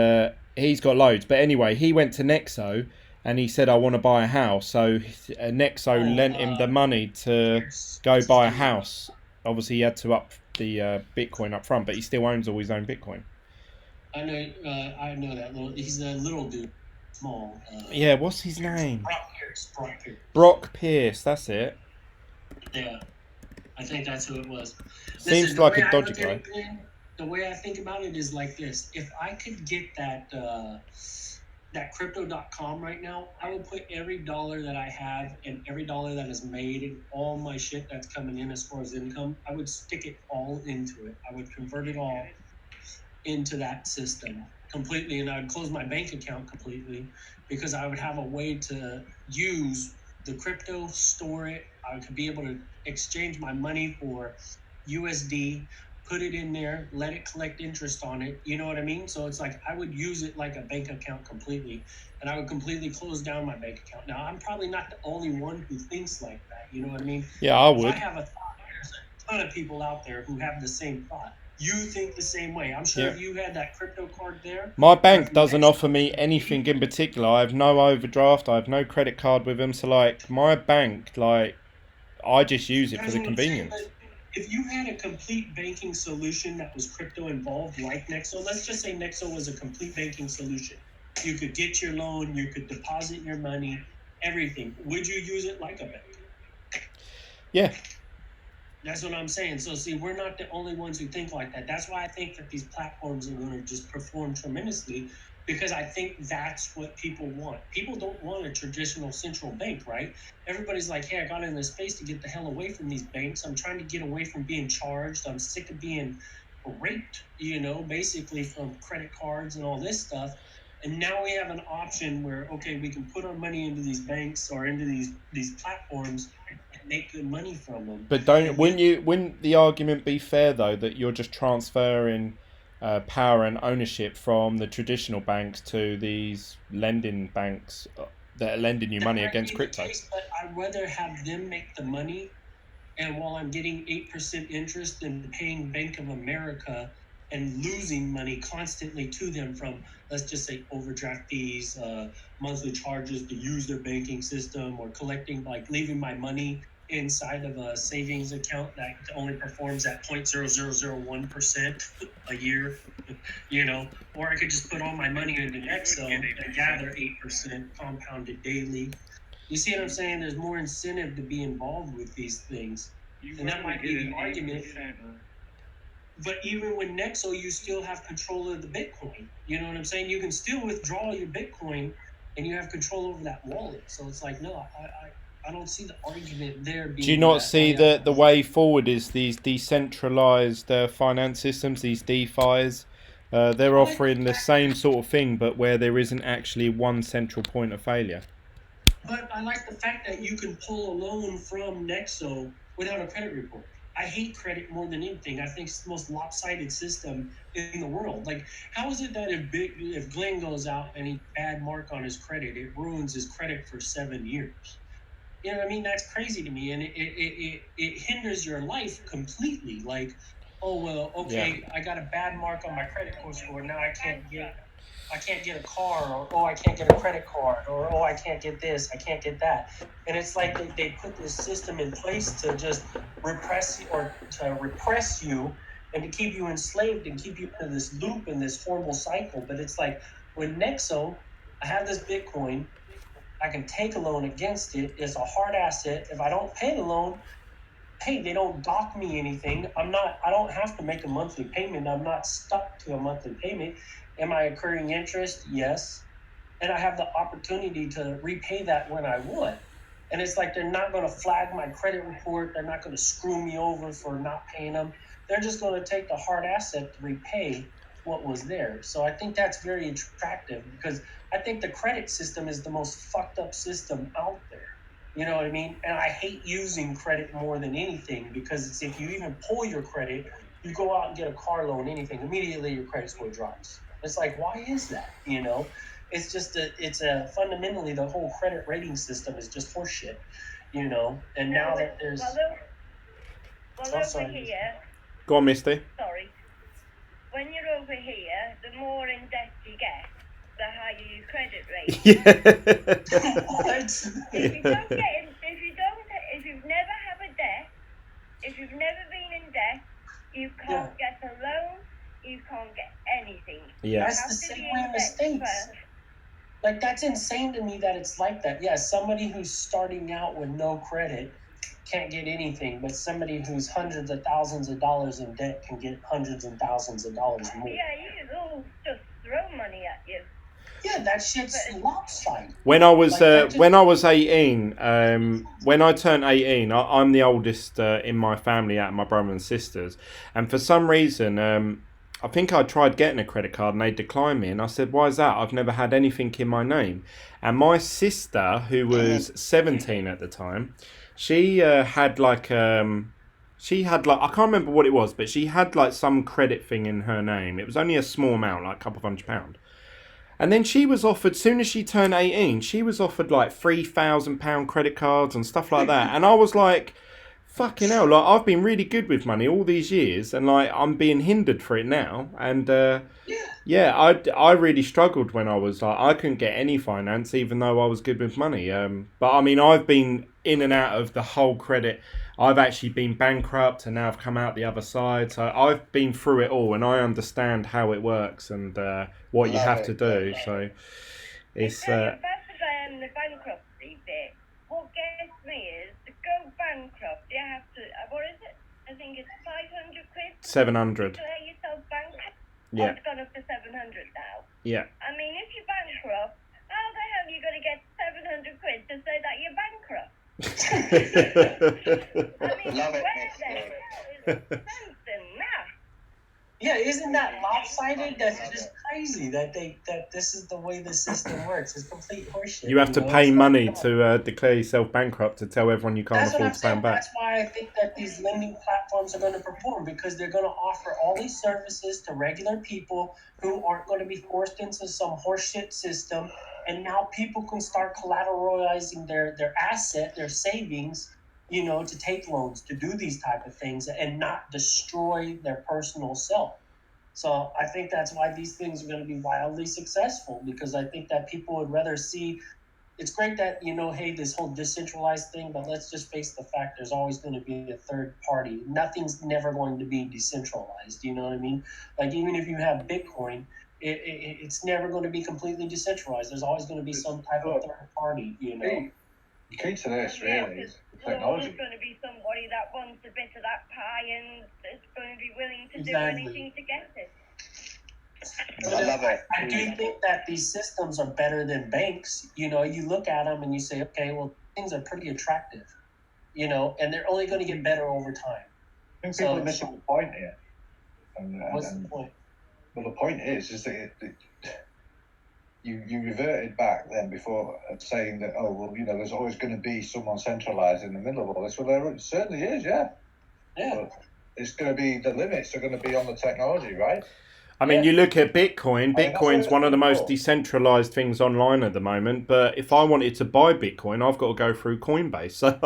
he's got loads. But anyway, he went to Nexo, and he said, "I want to buy a house." So Nexo lent him the money to go buy a house. Obviously, he had to up the Bitcoin up front, but he still owns all his own Bitcoin. I know that little. He's a little dude, small. Yeah, what's his name? Brock Pierce. Brock Pierce. That's it. Yeah, I think that's who it was. Seems Listen, like a dodgy guy. The way I think about it is like this: if I could get that crypto.com right now, I would put every dollar that I have and every dollar that is made and all my shit that's coming in as far as income, I would stick it all into it. I would convert it all into that system completely, and I would close my bank account completely, because I would have a way to use the crypto, store it. I could be able to exchange my money for USD, put it in there, let it collect interest on it. You know what I mean? So it's like I would use it like a bank account completely, and I would completely close down my bank account. Now, I'm probably not the only one who thinks like that. You know what I mean? Yeah, I If would. I have a thought, there's a ton of people out there who have the same thought. You think the same way. I'm sure if you had that crypto card there. My bank doesn't offer me anything in particular. I have no overdraft. I have no credit card with them. So, like, my bank, like, I just use it for the convenience. If you had a complete banking solution that was crypto involved, like Nexo, let's just say Nexo was a complete banking solution. You could get your loan, you could deposit your money, everything. Would you use it like a bank? Yeah. That's what I'm saying. So, see, we're not the only ones who think like that. That's why I think that these platforms are going to just perform tremendously, because I think that's what people want. People don't want a traditional central bank, right? Everybody's like, hey, I got in this space to get the hell away from these banks. I'm trying to get away from being charged. I'm sick of being raped, basically from credit cards and all this stuff. And now we have an option where, okay, we can put our money into these banks or into these platforms and make good money from them. But wouldn't the argument be fair though that you're just transferring power and ownership from the traditional banks to these lending banks that are lending you money against crypto? But I'd rather have them make the money, and while I'm getting 8% interest and paying Bank of America and losing money constantly to them from, let's just say, overdraft fees, monthly charges to use their banking system, or collecting, like leaving my money inside of a savings account that only performs at 0.0001% a year, or I could just put all my money into Nexo and gather 8% compounded daily. You see what I'm saying? There's more incentive to be involved with these things. And that might be the argument. But even with Nexo, you still have control of the Bitcoin. You know what I'm saying? You can still withdraw your Bitcoin and you have control over that wallet. So it's like, no, I don't see the argument there being. Do you not see that the way forward is these decentralized finance systems, these DeFis? They're offering the same sort of thing, but where there isn't actually one central point of failure. But I like the fact that you can pull a loan from Nexo without a credit report. I hate credit more than anything. I think it's the most lopsided system in the world. Like, how is it that if Glen goes out and he bad mark on his credit, it ruins his credit for 7 years? You know what I mean? That's crazy to me, and it hinders your life completely. Like, oh well, okay, yeah. I got a bad mark on my credit score. Now I can't get a car, or I can't get a credit card, or I can't get this, I can't get that. And it's like they put this system in place to just repress you and to keep you enslaved and keep you in this loop and this horrible cycle. But it's like, with Nexo, I have this Bitcoin, I can take a loan against it. It's a hard asset. If I don't pay the loan, hey, they don't dock me anything. I don't have to make a monthly payment. I'm not stuck to a monthly payment. Am I accruing interest? Yes. And I have the opportunity to repay that when I want. And it's like, they're not going to flag my credit report. They're not going to screw me over for not paying them. They're just going to take the hard asset to repay what was there. So I think that's very attractive, because I think the credit system is the most fucked up system out there. You know what I mean? And I hate using credit more than anything, because it's, if you even pull your credit, you go out and get a car loan, anything, immediately your credit score drops. It's like, why is that? It's just fundamentally the whole credit rating system is just horseshit. you know. And now that there's Well, over here, Go on, Misty. sorry, when you're over here, the more in debt you get, the higher your credit rate. If you've never have a debt, if you've never been in debt, you can't get a loan, you can't get anything. Yeah. That's the same way in the States. Like, that's insane to me that it's like that. Yeah, somebody who's starting out with no credit can't get anything, but somebody who's hundreds of thousands of dollars in debt can get hundreds and thousands of dollars more. Yeah, you all just throw money at you. Yeah, that shit's lopsided. When I was 18, when I turned 18, I'm the oldest in my family out of my brother and sisters, and for some reason, I think I tried getting a credit card and they declined me, and I said, "Why is that? I've never had anything in my name." And my sister, who was 17 at the time, she had like I can't remember what it was, but she had like some credit thing in her name. It was only a small amount, like a couple of £100. And then she was offered, soon as she turned 18, she was offered like £3,000 credit cards and stuff like that. And I was like, fucking hell, like I've been really good with money all these years and like I'm being hindered for it now. And I really struggled when I was like, I couldn't get any finance even though I was good with money. But I mean, I've been in and out of the whole credit. I've actually been bankrupt and now I've come out the other side. So I've been through it all and I understand how it works and what you have to do. So it's... As bad as I am the bankruptcy bit, what gets me is to go bankrupt, you have to, what is it? I think it's 500 quid. 700. Declare yourself bankrupt. Yeah. Oh, it's gone up to 700 now. Yeah. I mean, if you're bankrupt, how the hell are you going to get 700 quid to say that you're bankrupt? I mean, Love it, where the hell is sense in that? Yeah, isn't that lopsided? That's just crazy that this is the way the system works. It's complete horseshit. You have to pay money to declare yourself bankrupt to tell everyone you can't That's what I'm afford to pay them saying. back. That's why I think that these lending platforms are going to perform, because they're going to offer all these services to regular people who aren't going to be forced into some horseshit system. And now people can start collateralizing their asset, their savings, you know, to take loans, to do these type of things and not destroy their personal self. So I think that's why these things are going to be wildly successful, because I think that people would rather see. It's great that, you know, hey, this whole decentralized thing, but let's just face the fact there's always going to be a third party. Nothing's never going to be decentralized. You know what I mean? Like, even if you have Bitcoin, it's never going to be completely decentralized. There's always going to be some type of third party, you know? The key to this really is There's always technology. going to be somebody that wants a bit of that pie and is going to be willing to do Exactly. anything to get it. I love it. I do think that these systems are better than banks. You know, you look at them and you say, okay, well, things are pretty attractive, you know, and they're only going to get better over time. I think people are missing the point here. What's the point? Well, the point is that you reverted back then before saying that, oh, well, you know, there's always going to be someone centralised in the middle of all this. Well, there certainly is, yeah. But it's going to be, the limits are going to be on the technology, right? I mean, you look at Bitcoin. I mean, that's Bitcoin's what one of the most it's for. decentralized things online at the moment. But if I wanted to buy Bitcoin, I've got to go through Coinbase. So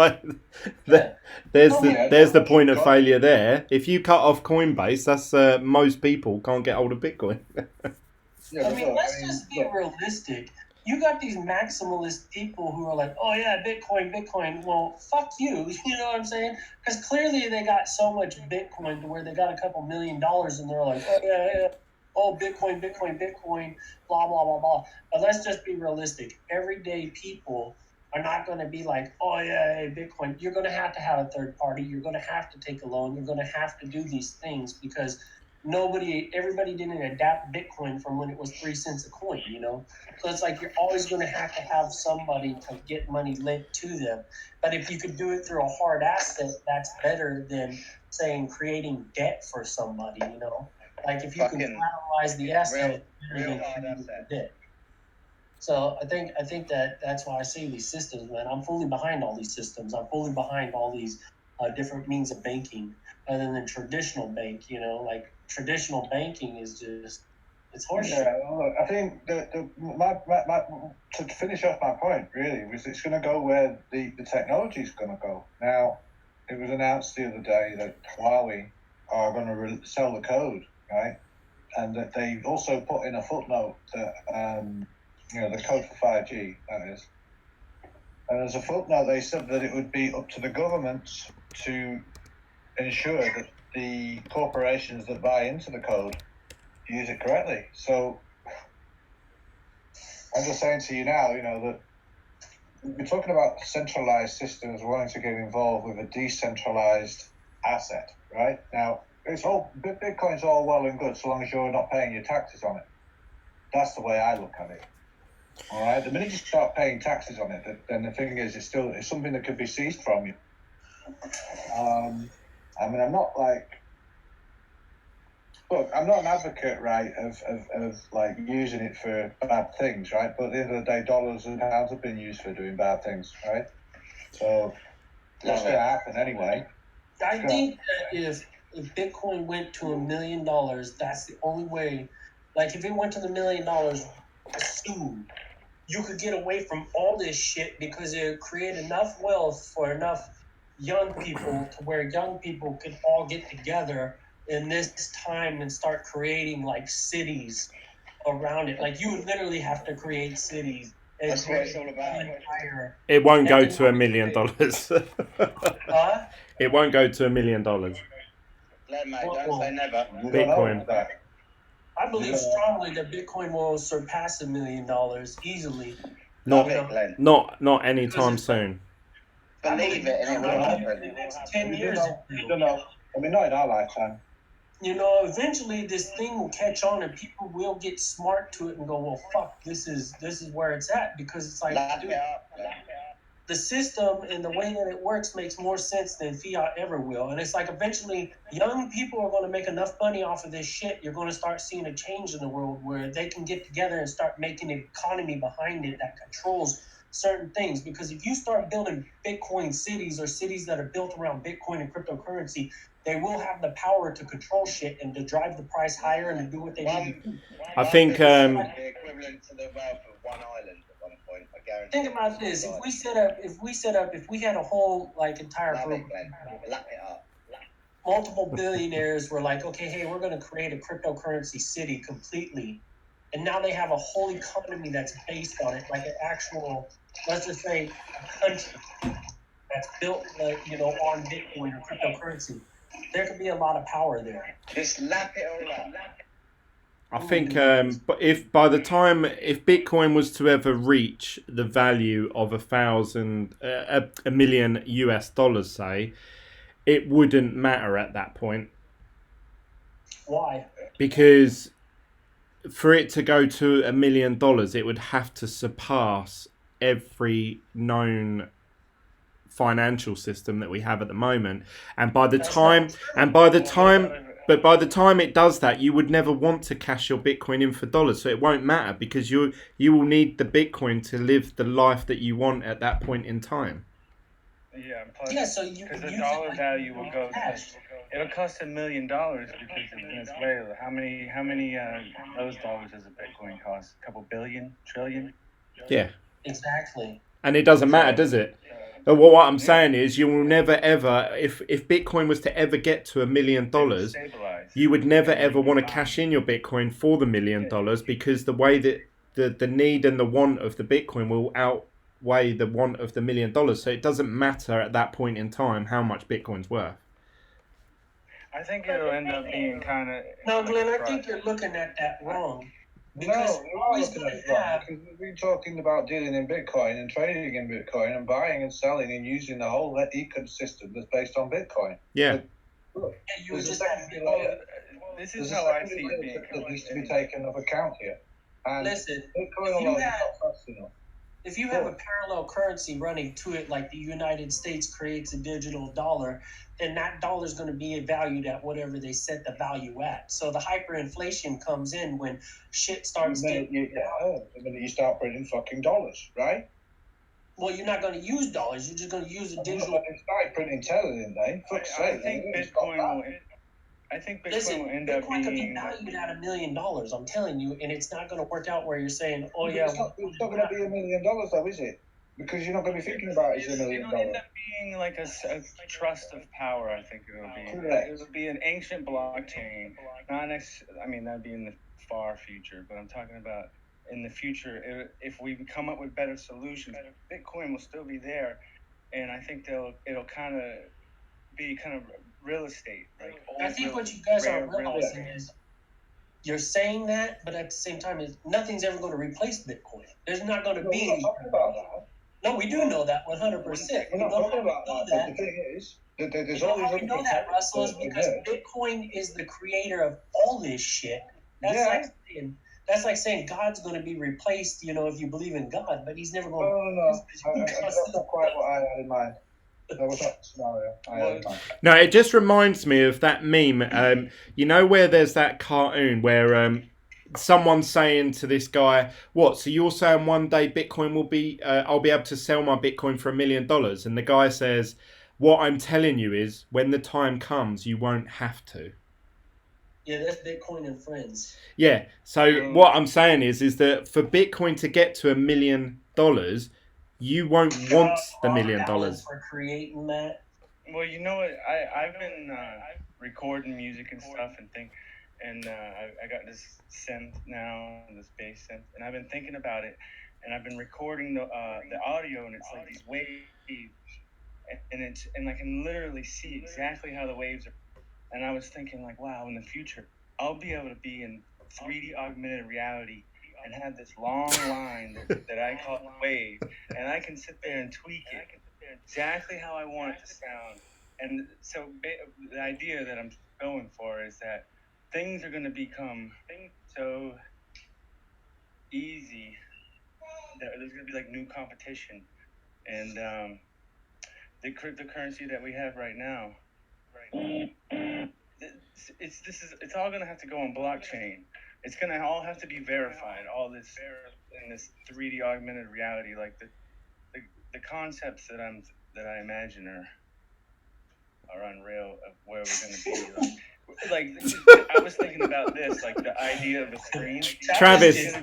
there's the point of failure there. If you cut off Coinbase, that's most people can't get hold of Bitcoin. I mean, let's just be realistic. You got these maximalist people who are like, oh yeah, Bitcoin. Well, fuck you. You know what I'm saying? Because clearly they got so much Bitcoin to where they got a couple $1 million and they're like, oh yeah. Oh, Bitcoin, blah, blah, blah, blah. But let's just be realistic. Everyday people are not going to be like, oh yeah, hey, Bitcoin. You're going to have a third party. You're going to have to take a loan. You're going to have to do these things because everybody didn't adapt Bitcoin from when it was 3 cents a coin, you know? So it's like you're always going to have somebody to get money lent to them. But if you could do it through a hard asset, that's better than, saying, creating debt for somebody, you know? Like if you can collateralize the asset, real hard asset. debt. So I think that's why I say these systems, man. I'm fully behind all these systems. I'm fully behind all these different means of banking other than traditional bank, you know, like traditional banking is just It's horseshit. Yeah, look, I think to finish off my point really was it's going to go where the technology is going to go. Now, it was announced the other day that Huawei are going to sell the code, right? And that they also put in a footnote that the code for 5G, that is. And as a footnote, they said that it would be up to the governments to ensure that the corporations that buy into the code use it correctly. So I'm just saying to you now, that we're talking about centralized systems wanting to get involved with a decentralized asset, right? Now, Bitcoin's all well and good so long as you're not paying your taxes on it. That's the way I look at it. All right. The minute you start paying taxes on it, then the thing is, it's something that could be seized from you. I'm not look, I'm not an advocate, right, of like using it for bad things, right? But at the end of the day, dollars and pounds have been used for doing bad things, right? So that's going to happen anyway. I think that if Bitcoin went to $1 million, that's the only way. Like, if it went to the $1 million, assume you could get away from all this shit because it would create enough wealth for enough young people to where young people could all get together in this time and start creating like cities around it. Like, you would literally have to create cities. That's what it's all about. It won't go to $1 million. Huh? It won't go to $1 million. Glenn, mate, don't say never. Bitcoin. I believe strongly that Bitcoin will surpass $1 million easily. Not anytime soon. Believe it, and it will happen. In the next 10 years. Don't know. I mean, not in our lifetime. Eventually this thing will catch on and people will get smart to it and go, well, fuck, this is where it's at, because it's like, dude, the system and the way that it works makes more sense than fiat ever will. And it's like, eventually young people are going to make enough money off of this shit. You're going to start seeing a change in the world where they can get together and start making an economy behind it that controls certain things. Because if you start building Bitcoin cities or cities that are built around Bitcoin and cryptocurrency, they will have the power to control shit and to drive the price higher and to do what they need to do. I think the equivalent to the wealth of one island at one point. I guarantee. Think about this: if we had a whole entire group, multiple billionaires were like, okay, hey, we're going to create a cryptocurrency city completely, and now they have a whole economy that's based on it, like an actual, let's just say, a country that's built, on Bitcoin or cryptocurrency. There could be a lot of power there. Just lap it all up. I think if Bitcoin was to ever reach the value of $1 million US, say, it wouldn't matter at that point. Why? Because for it to go to $1 million, it would have to surpass every known financial system that we have at the moment, and by the time it does that, you would never want to cash your Bitcoin in for dollars, so it won't matter, because you will need the Bitcoin to live the life that you want at that point in time. Yeah, plus, so you because the dollar value will go to, it'll cost $1 million because of Venezuela. How many those dollars does a Bitcoin cost? A couple billion, trillion? Yeah, exactly. And it doesn't matter, does it? But what I'm saying is, you will never ever, if Bitcoin was to ever get to $1 million, you would never ever want to cash in your Bitcoin for the $1 million, because the way that the need and the want of the Bitcoin will outweigh the want of the $1 million. So it doesn't matter at that point in time how much Bitcoin's worth. I think it'll end up being kind of... No, Glenn, I think you're looking at that wrong. Because we're talking about dealing in Bitcoin and trading in Bitcoin and buying and selling and using the whole ecosystem that's based on Bitcoin. Yeah. This is how I see it being. That needs to be taken into account here. And listen, Bitcoin if you have a parallel currency running to it, like the United States creates a digital dollar, then that dollar is going to be valued at whatever they set the value at. So the hyperinflation comes in when shit starts getting... The minute you start printing fucking dollars, right? Well, you're not going to use dollars. You're just going to use a digital... They started printing tether, didn't they? I think Bitcoin will... I think Bitcoin Listen, will end up Bitcoin could be being. valued at $1 million. I'm telling you, and it's not going to work out where you're saying, "Oh yeah." It's not going to be $1 million, though, is it? Because you're not going to be thinking about it as $1 million. It'll end up being like a trust of power. I think it'll be. Correct. It'll be an ancient blockchain. I mean, that'd be in the far future, but I'm talking about in the future. If we come up with better solutions, Bitcoin will still be there, and I think it'll kind of be kind of real estate. Like I think what you guys aren't realizing is you're saying that, but at the same time, is nothing's ever going to replace Bitcoin. There's not going to be We're any. not talking about that. No, we do know that 100%. We're not talking about that. But the thing is, there's all these How we other know that, Russell, is components because in there. Bitcoin is the creator of all this shit. That's like saying God's going to be replaced, if you believe in God, but he's never going to. No. That's not quite what I had in mind. That was not the scenario I had in mind. No, it just reminds me of that meme. You know where there's that cartoon where someone's saying to this guy, "What? So you're saying one day Bitcoin will be? I'll be able to sell my Bitcoin for $1 million?" And the guy says, "What I'm telling you is, when the time comes, you won't have to." Yeah, that's Bitcoin and friends. Yeah. So what I'm saying is that for Bitcoin to get to $1 million, you won't want the $1 million. For creating that. Well, you know what? I've been recording music and stuff and I got this synth now, this bass synth, and I've been thinking about it, and I've been recording the audio, and it's like these waves, and I can literally see exactly how the waves are, and I was thinking like, wow, in the future, I'll be able to be in 3D augmented reality and have this long line that I call the wave, and I can sit there and tweak it exactly how I want it to sound. And so the idea that I'm going for is that things are going to become so easy that there's going to be like new competition, and the cryptocurrency that we have right now, it's all going to have to go on blockchain. It's going to all have to be verified. All this in this 3D augmented reality, like the concepts that I imagine are unreal of where we're going to be. Like I was thinking about this, like the idea of a screen. Travis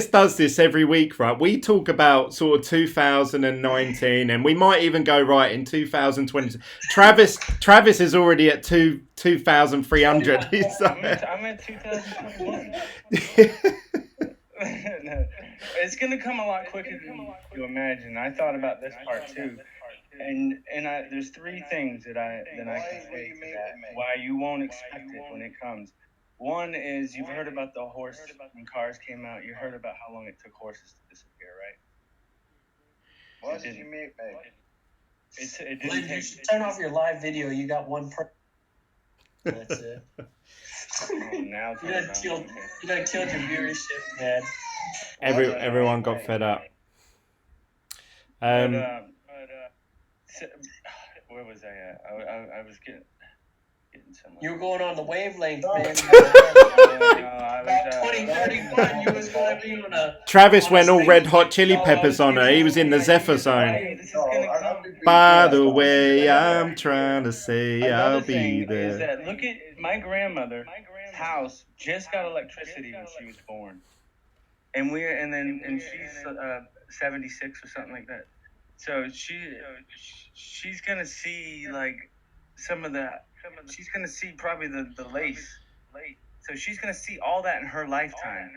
does this every week, right? We talk about sort of 2019, and we might even go right in 2020. Travis is already at 2,300. I'm at 2021. It's gonna come a lot quicker than you imagine. I thought about this part too. And there's three things that I can say to that, why you won't expect it when it comes. One is, you've heard about the horse when cars came out. You heard about how long it took horses to disappear, right? What did you mean, babe? It Glenn, didn't you take. should turn off your live video. You got one per. That's it. Now You done killed your viewership, man. Everyone got fed up. Where was I at? I was getting somewhere. You were going on the wavelength, man. I was 2031, you was going to be on a. Travis went all Red Hot Chili Peppers on her. He was in the Zephyr Zone. By the way, I'm trying to say I'll be there. Is that, look at my grandmother's house just got electricity when she was born, and she's 76 or something like that. So she's gonna see like some of that. She's gonna see probably the lace. So she's gonna see all that in her lifetime.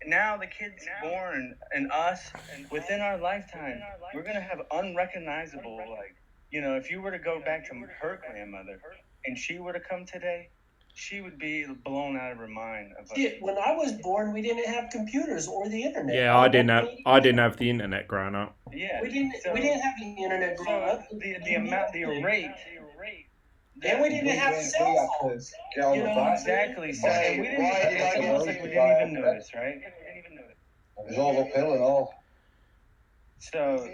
Now the kids born and us within our lifetime, we're gonna have unrecognizable, like, if you were to go back to her grandmother and she were to come today, she would be blown out of her mind. When I was born, we didn't have computers or the internet. Yeah, I didn't have the internet growing up. Yeah, we didn't have the internet growing up. The rate. And we didn't have cell phones. Exactly. So it's almost like we didn't even notice, right? It was all uphill and all. So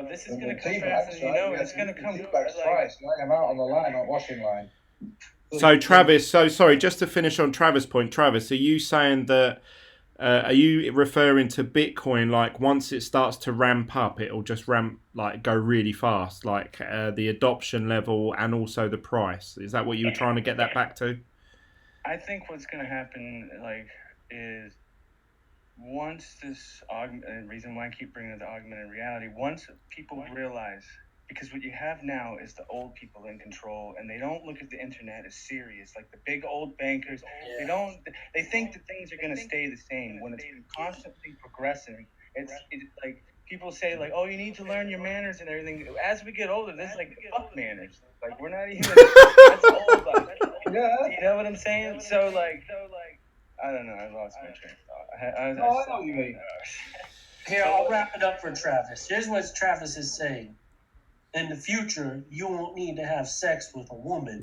this is going to come fast, and it's going to come. I'm out on the line, not washing line. So Travis, sorry, just to finish on Travis' point, Travis, are you saying that Are you referring to Bitcoin? Like once it starts to ramp up, it'll just go really fast, like the adoption level and also the price. Is that what you were trying to get that back to? I think what's going to happen, is once this reason why I keep bringing up the augmented reality, once people realize, because what you have now is the old people in control, and they don't look at the internet as serious. Like the big old bankers, they think that things are going to stay the same when it's constantly progressing. It's like people say, like, oh, you need to learn your manners and everything. As we get older, this is like fuck manners. Like we're not even that's old. You know what I'm saying? So I don't know. I lost my train of thought. I know what you mean. Here, I'll wrap it up for Travis. Here's what Travis is saying. In the future, you won't need to have sex with a woman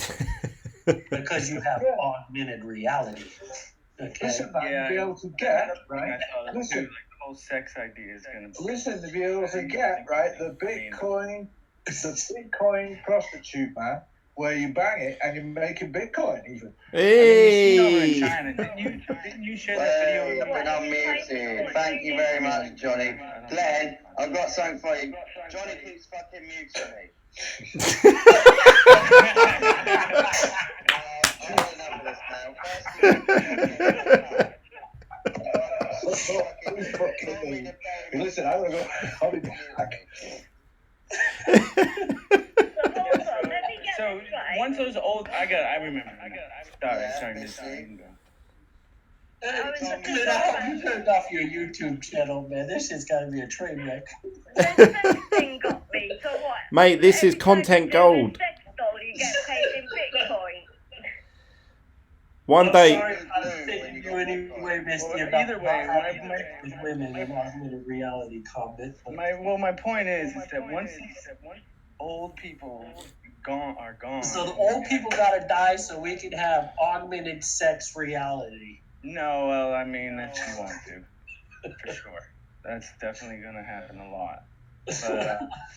because you have augmented reality. Okay? Listen, man, to be able to get, right? Listen, the whole sex idea is going to. Listen, to be able to get, right, the Bitcoin prostitute, man, where you bang it and you're making Bitcoin even. Hey! Over in China, didn't you share that video? I've been unmuted. Thank you very much, Johnny. Glenn, I've got something for you. Johnny keeps fucking muting me. I'm enough of this now. Listen, I'm gonna go. I'll be back. So once those old, I remember. Sorry. You turned off your YouTube channel, man. This shit's got to be a train wreck. Mate, this is content gold. You get paid in Bitcoin. One day. Sorry, I'm thinking you anyway, Misty, about either way, with women and augmented reality comment. My point is that once these old people are gone. So the old people gotta die so we can have augmented sex reality. No, well, I mean, if you want to, for sure. That's definitely going to happen a lot.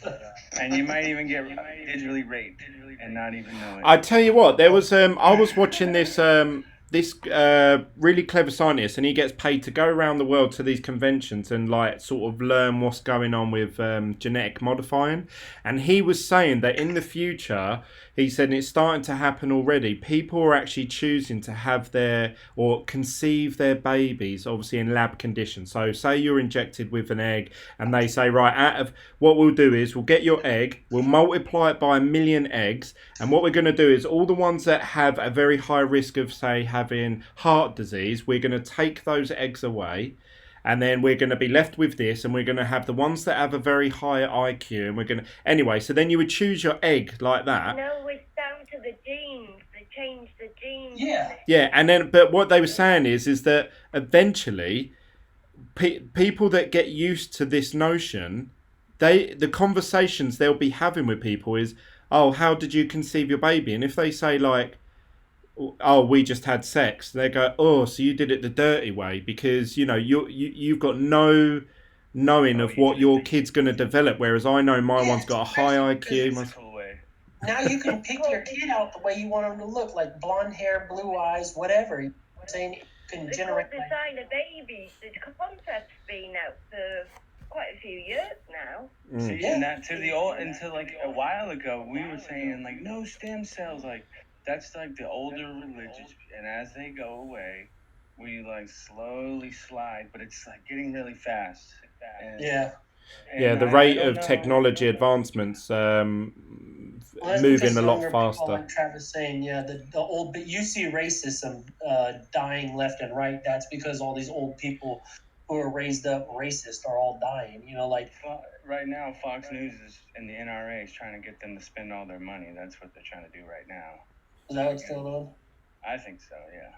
But, and you might even get digitally raped and not even know it. I tell you what, there was I was watching this really clever scientist, and he gets paid to go around the world to these conventions and like sort of learn what's going on with genetic modifying. And he was saying that in the future, he said, and it's starting to happen already, people are actually choosing to have or conceive their babies, obviously in lab conditions. So say you're injected with an egg and they say, right, out of what we'll do is we'll get your egg, we'll multiply it by 1 million eggs. And what we're going to do is all the ones that have a very high risk of, say, having heart disease, we're going to take those eggs away. And then we're going to be left with this, and we're going to have the ones that have a very high IQ, and we're going to... Anyway, so then you would choose your egg like that. No, it's down to the genes. They change the genes. Yeah. Yeah, and then, but what they were saying is that eventually, people that get used to this notion, the conversations they'll be having with people is, oh, how did you conceive your baby? And if they say like, oh, we just had sex, they go, oh, so you did it the dirty way, because you know you've got no knowing of what your kid's going to develop, whereas I know my one's got a high IQ. Now you can pick your kid out the way you want them to look, like blonde hair, blue eyes, whatever. You know what I'm saying? You can generate. The design of babies, the concept's been out for quite a few years now. See, and that until like a while ago, we were saying like no stem cells, like. That's like the older religions, and as they go away, we like slowly slide, but it's like getting really fast. And the rate of technology advancements moving a lot faster. Like Travis saying, the old, but you see racism dying left and right. That's because all these old people who are raised up racist are all dying. You know, like right now, Fox News and the NRA is trying to get them to spend all their money. That's what they're trying to do right now. Is that what's going on? I think so, yeah.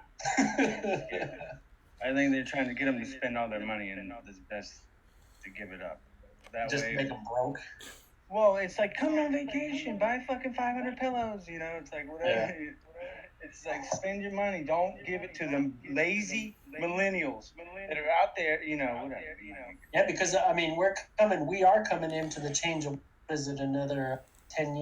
I think they're trying to get them to spend all their money, and it's best to give it up. That just way, make them broke. Well, it's like, come on vacation, buy fucking 500 pillows, you know? It's like, whatever. Yeah. It's like, spend your money. Don't give it to them lazy millennials that are out there, you know, whatever. You know. Yeah, because, I mean, we are coming into the change of, is it another 10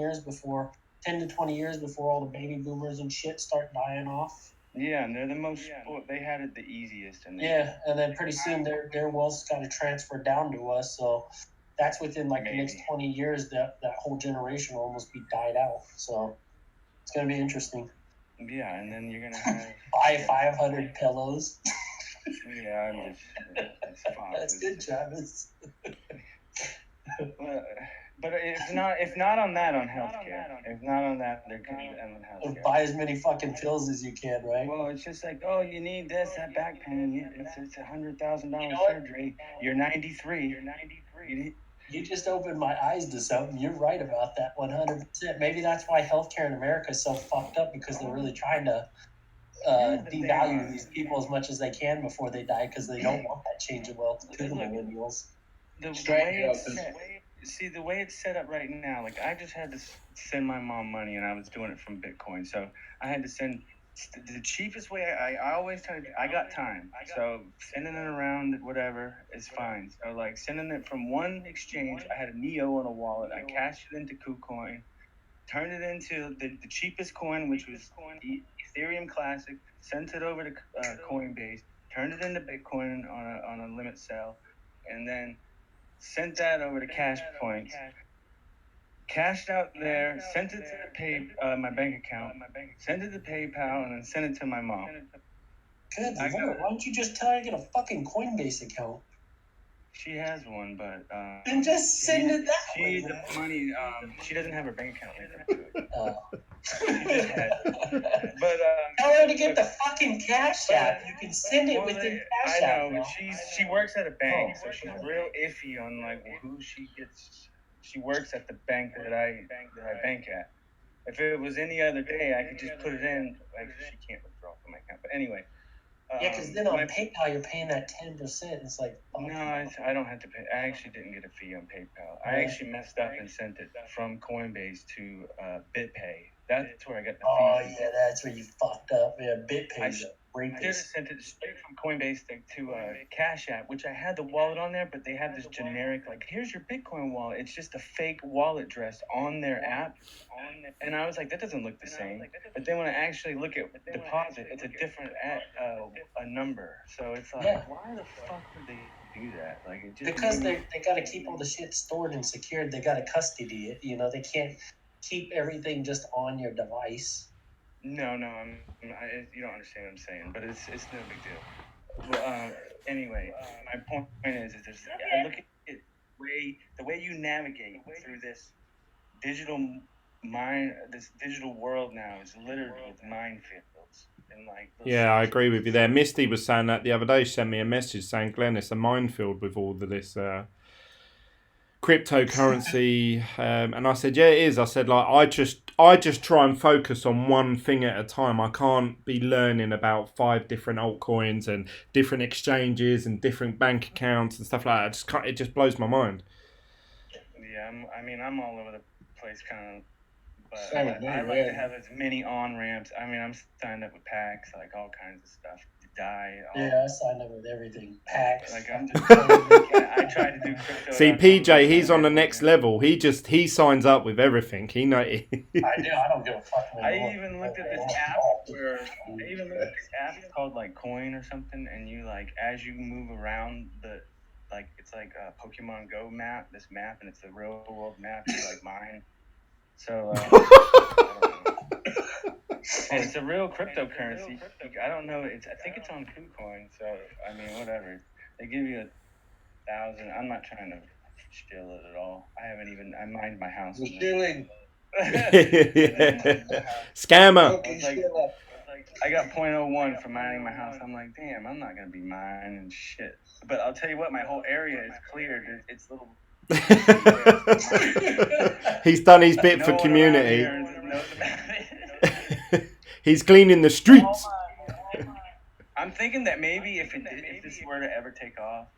to 20 years before all the baby boomers and shit start dying off. Yeah, and they're the most. They had it the easiest. And Yeah, and then pretty soon their wealth's got to transfer down to us. So that's within like the next 20 years that whole generation will almost be died out. So it's gonna be interesting. Yeah, and then you're gonna have buy 500 pillows. Yeah, I'm just. That's good, Travis. But if not on that, on healthcare. If not on that, they're going to end on healthcare. Buy as many fucking pills as you can, right? Well, it's just like, oh, you need this, that back pain. It's $100,000 surgery. You're 93. You just opened my eyes to something. You're right about that 100%. Maybe that's why healthcare in America is so fucked up, because they're really trying to devalue these people as much as they can before they die, because they don't want that change of wealth to the millennials. The way it's set up right now, like I just had to send my mom money, and I was doing it from Bitcoin. So I had to send the cheapest way. I always try to. I got time, so sending it around whatever is fine. So like sending it from one exchange, I had a Neo on a wallet. I cashed it into KuCoin, turned it into the cheapest coin, which was Ethereum Classic. Sent it over to Coinbase, turned it into Bitcoin on a limit sale, and then sent that over to Cash Point, cashed out there, sent it to my bank account, sent it to PayPal, and then sent it to my mom. Good Lord, why don't you just tell her to get a fucking Coinbase account? She has one, but then just send it that way. The money. She doesn't have her bank account linked to it. But tell her to get the fucking Cash App. You can send it within Cash App. I know, but she works at a bank, so she's real iffy on like who she gets. She works at the bank that I bank at. If it was any other day, I could just put it in. Like she can't withdraw from my account. But anyway. Yeah, because then on PayPal you're paying that 10%. It's like no, I don't have to pay. I actually didn't get a fee on PayPal. I actually messed up and sent it from Coinbase to BitPay. That's where I got the fee. Oh yeah, that's where you fucked up. Yeah, BitPay. I just sent it straight from Coinbase to Cash App, which I had the wallet on there, but they have this generic like, here's your Bitcoin wallet. It's just a fake wallet dress on their app, and I was like, that doesn't look the same. But then when I actually look at deposit, it's a different a number. So it's like, why the fuck would they do that? Like, it just because they got to keep all the shit stored and secured. They got to custody it. You know, they can't keep everything just on your device. No, you don't understand what I'm saying, but it's no big deal. Well, anyway, my point is I look at it, the way you navigate through this digital world now is littered with minefields. And like yeah, I agree with you there. Misty was saying that the other day. She sent me a message saying, Glenn, it's a minefield with all of this cryptocurrency, and I said, yeah, it is. I said, like, I just try and focus on one thing at a time. I can't be learning about 5 different altcoins and different exchanges and different bank accounts and stuff like that. It just blows my mind. Yeah, I'm all over the place, kind of. But I like to have as many on ramps. I mean, I'm signed up with packs, like all kinds of stuff. I signed up with everything. Packs. Like I'm just. I try to do crypto. See, PJ, he's on the next level. He signs up with everything. He know. I do. I don't give a fuck. I even looked at this app called like Coin or something, and you like as you move around it's like a Pokemon Go map. This map, and it's the real world map. You like mine. So. And it's a real cryptocurrency. I don't know. I think it's on KuCoin. So I mean, whatever. They give you 1,000. I'm not trying to steal it at all. I mined my house. You're stealing. Scammer. I got 0.01 for mining my house. I'm like, damn, I'm not gonna be mining shit. But I'll tell you what, my whole area is cleared. It's little. He's done his bit for community. He's cleaning the streets. I'm thinking that maybe if this were to ever take off,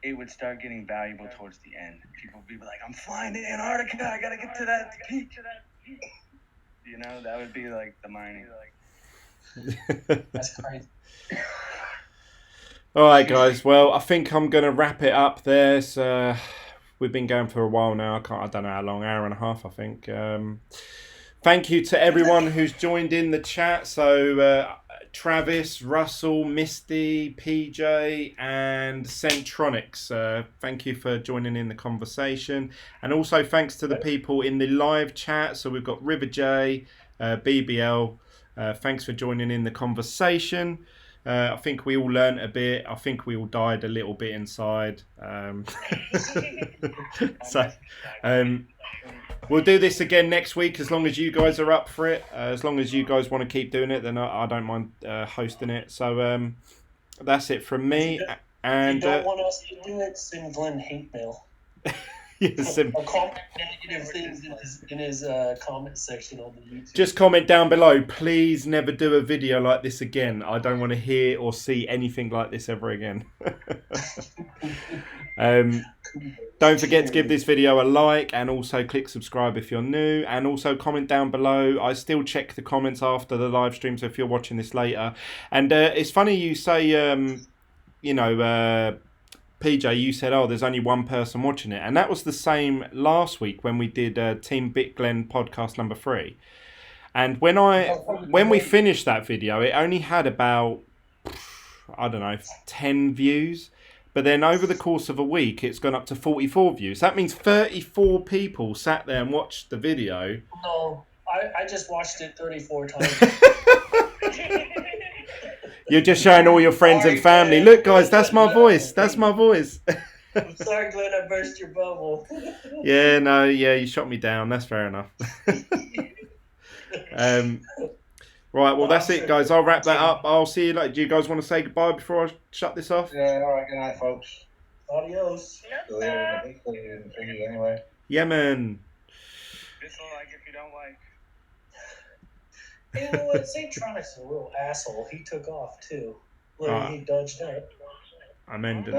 it would start getting valuable towards the end. People would be like, I'm flying to Antarctica. I gotta get to that peak. You know, that would be like the mining. That's crazy. All right, guys. Well, I think I'm gonna wrap it up there. So we've been going for a while now. I don't know how long, hour and a half, I think. Thank you to everyone who's joined in the chat. So Travis, Russell, Misty, PJ, and Centronics. Thank you for joining in the conversation. And also thanks to the people in the live chat. So we've got River J, BBL. Thanks for joining in the conversation. I think we all learnt a bit. I think we all died a little bit inside. We'll do this again next week as long as you guys are up for it. As long as you guys want to keep doing it, then I don't mind hosting it. So that's it from me. And if you don't want us to do it, send Glen hate mail. Or comment negative things in his comment section on the YouTube. Just comment down below. Please never do a video like this again. I don't want to hear or see anything like this ever again. Don't forget to give this video a like and also click subscribe if you're new, and also comment down below. I still check the comments after the live stream, so if you're watching this later. And it's funny you say, PJ, you said, oh, there's only one person watching it. And that was the same last week when we did Team Bitglen podcast number 3. And when we finished that video, it only had about, I don't know, 10 views. But then over the course of a week, it's gone up to 44 views. That means 34 people sat there and watched the video. No, I just watched it 34 times. You're just showing all your friends and family. Look, guys, that's my voice. That's my voice. I'm sorry, Glenn, I burst your bubble. Yeah, you shot me down. That's fair enough. Right, well, that's it, guys. I'll wrap that up. I'll see you later. Do you guys want to say goodbye before I shut this off? Yeah, all right. Good night, folks. Adios. Anyway. Yeah, man. Dislike if you don't like. You know what? Centronic's a real asshole. He took off, too. Look, he dodged out. I'm ending it.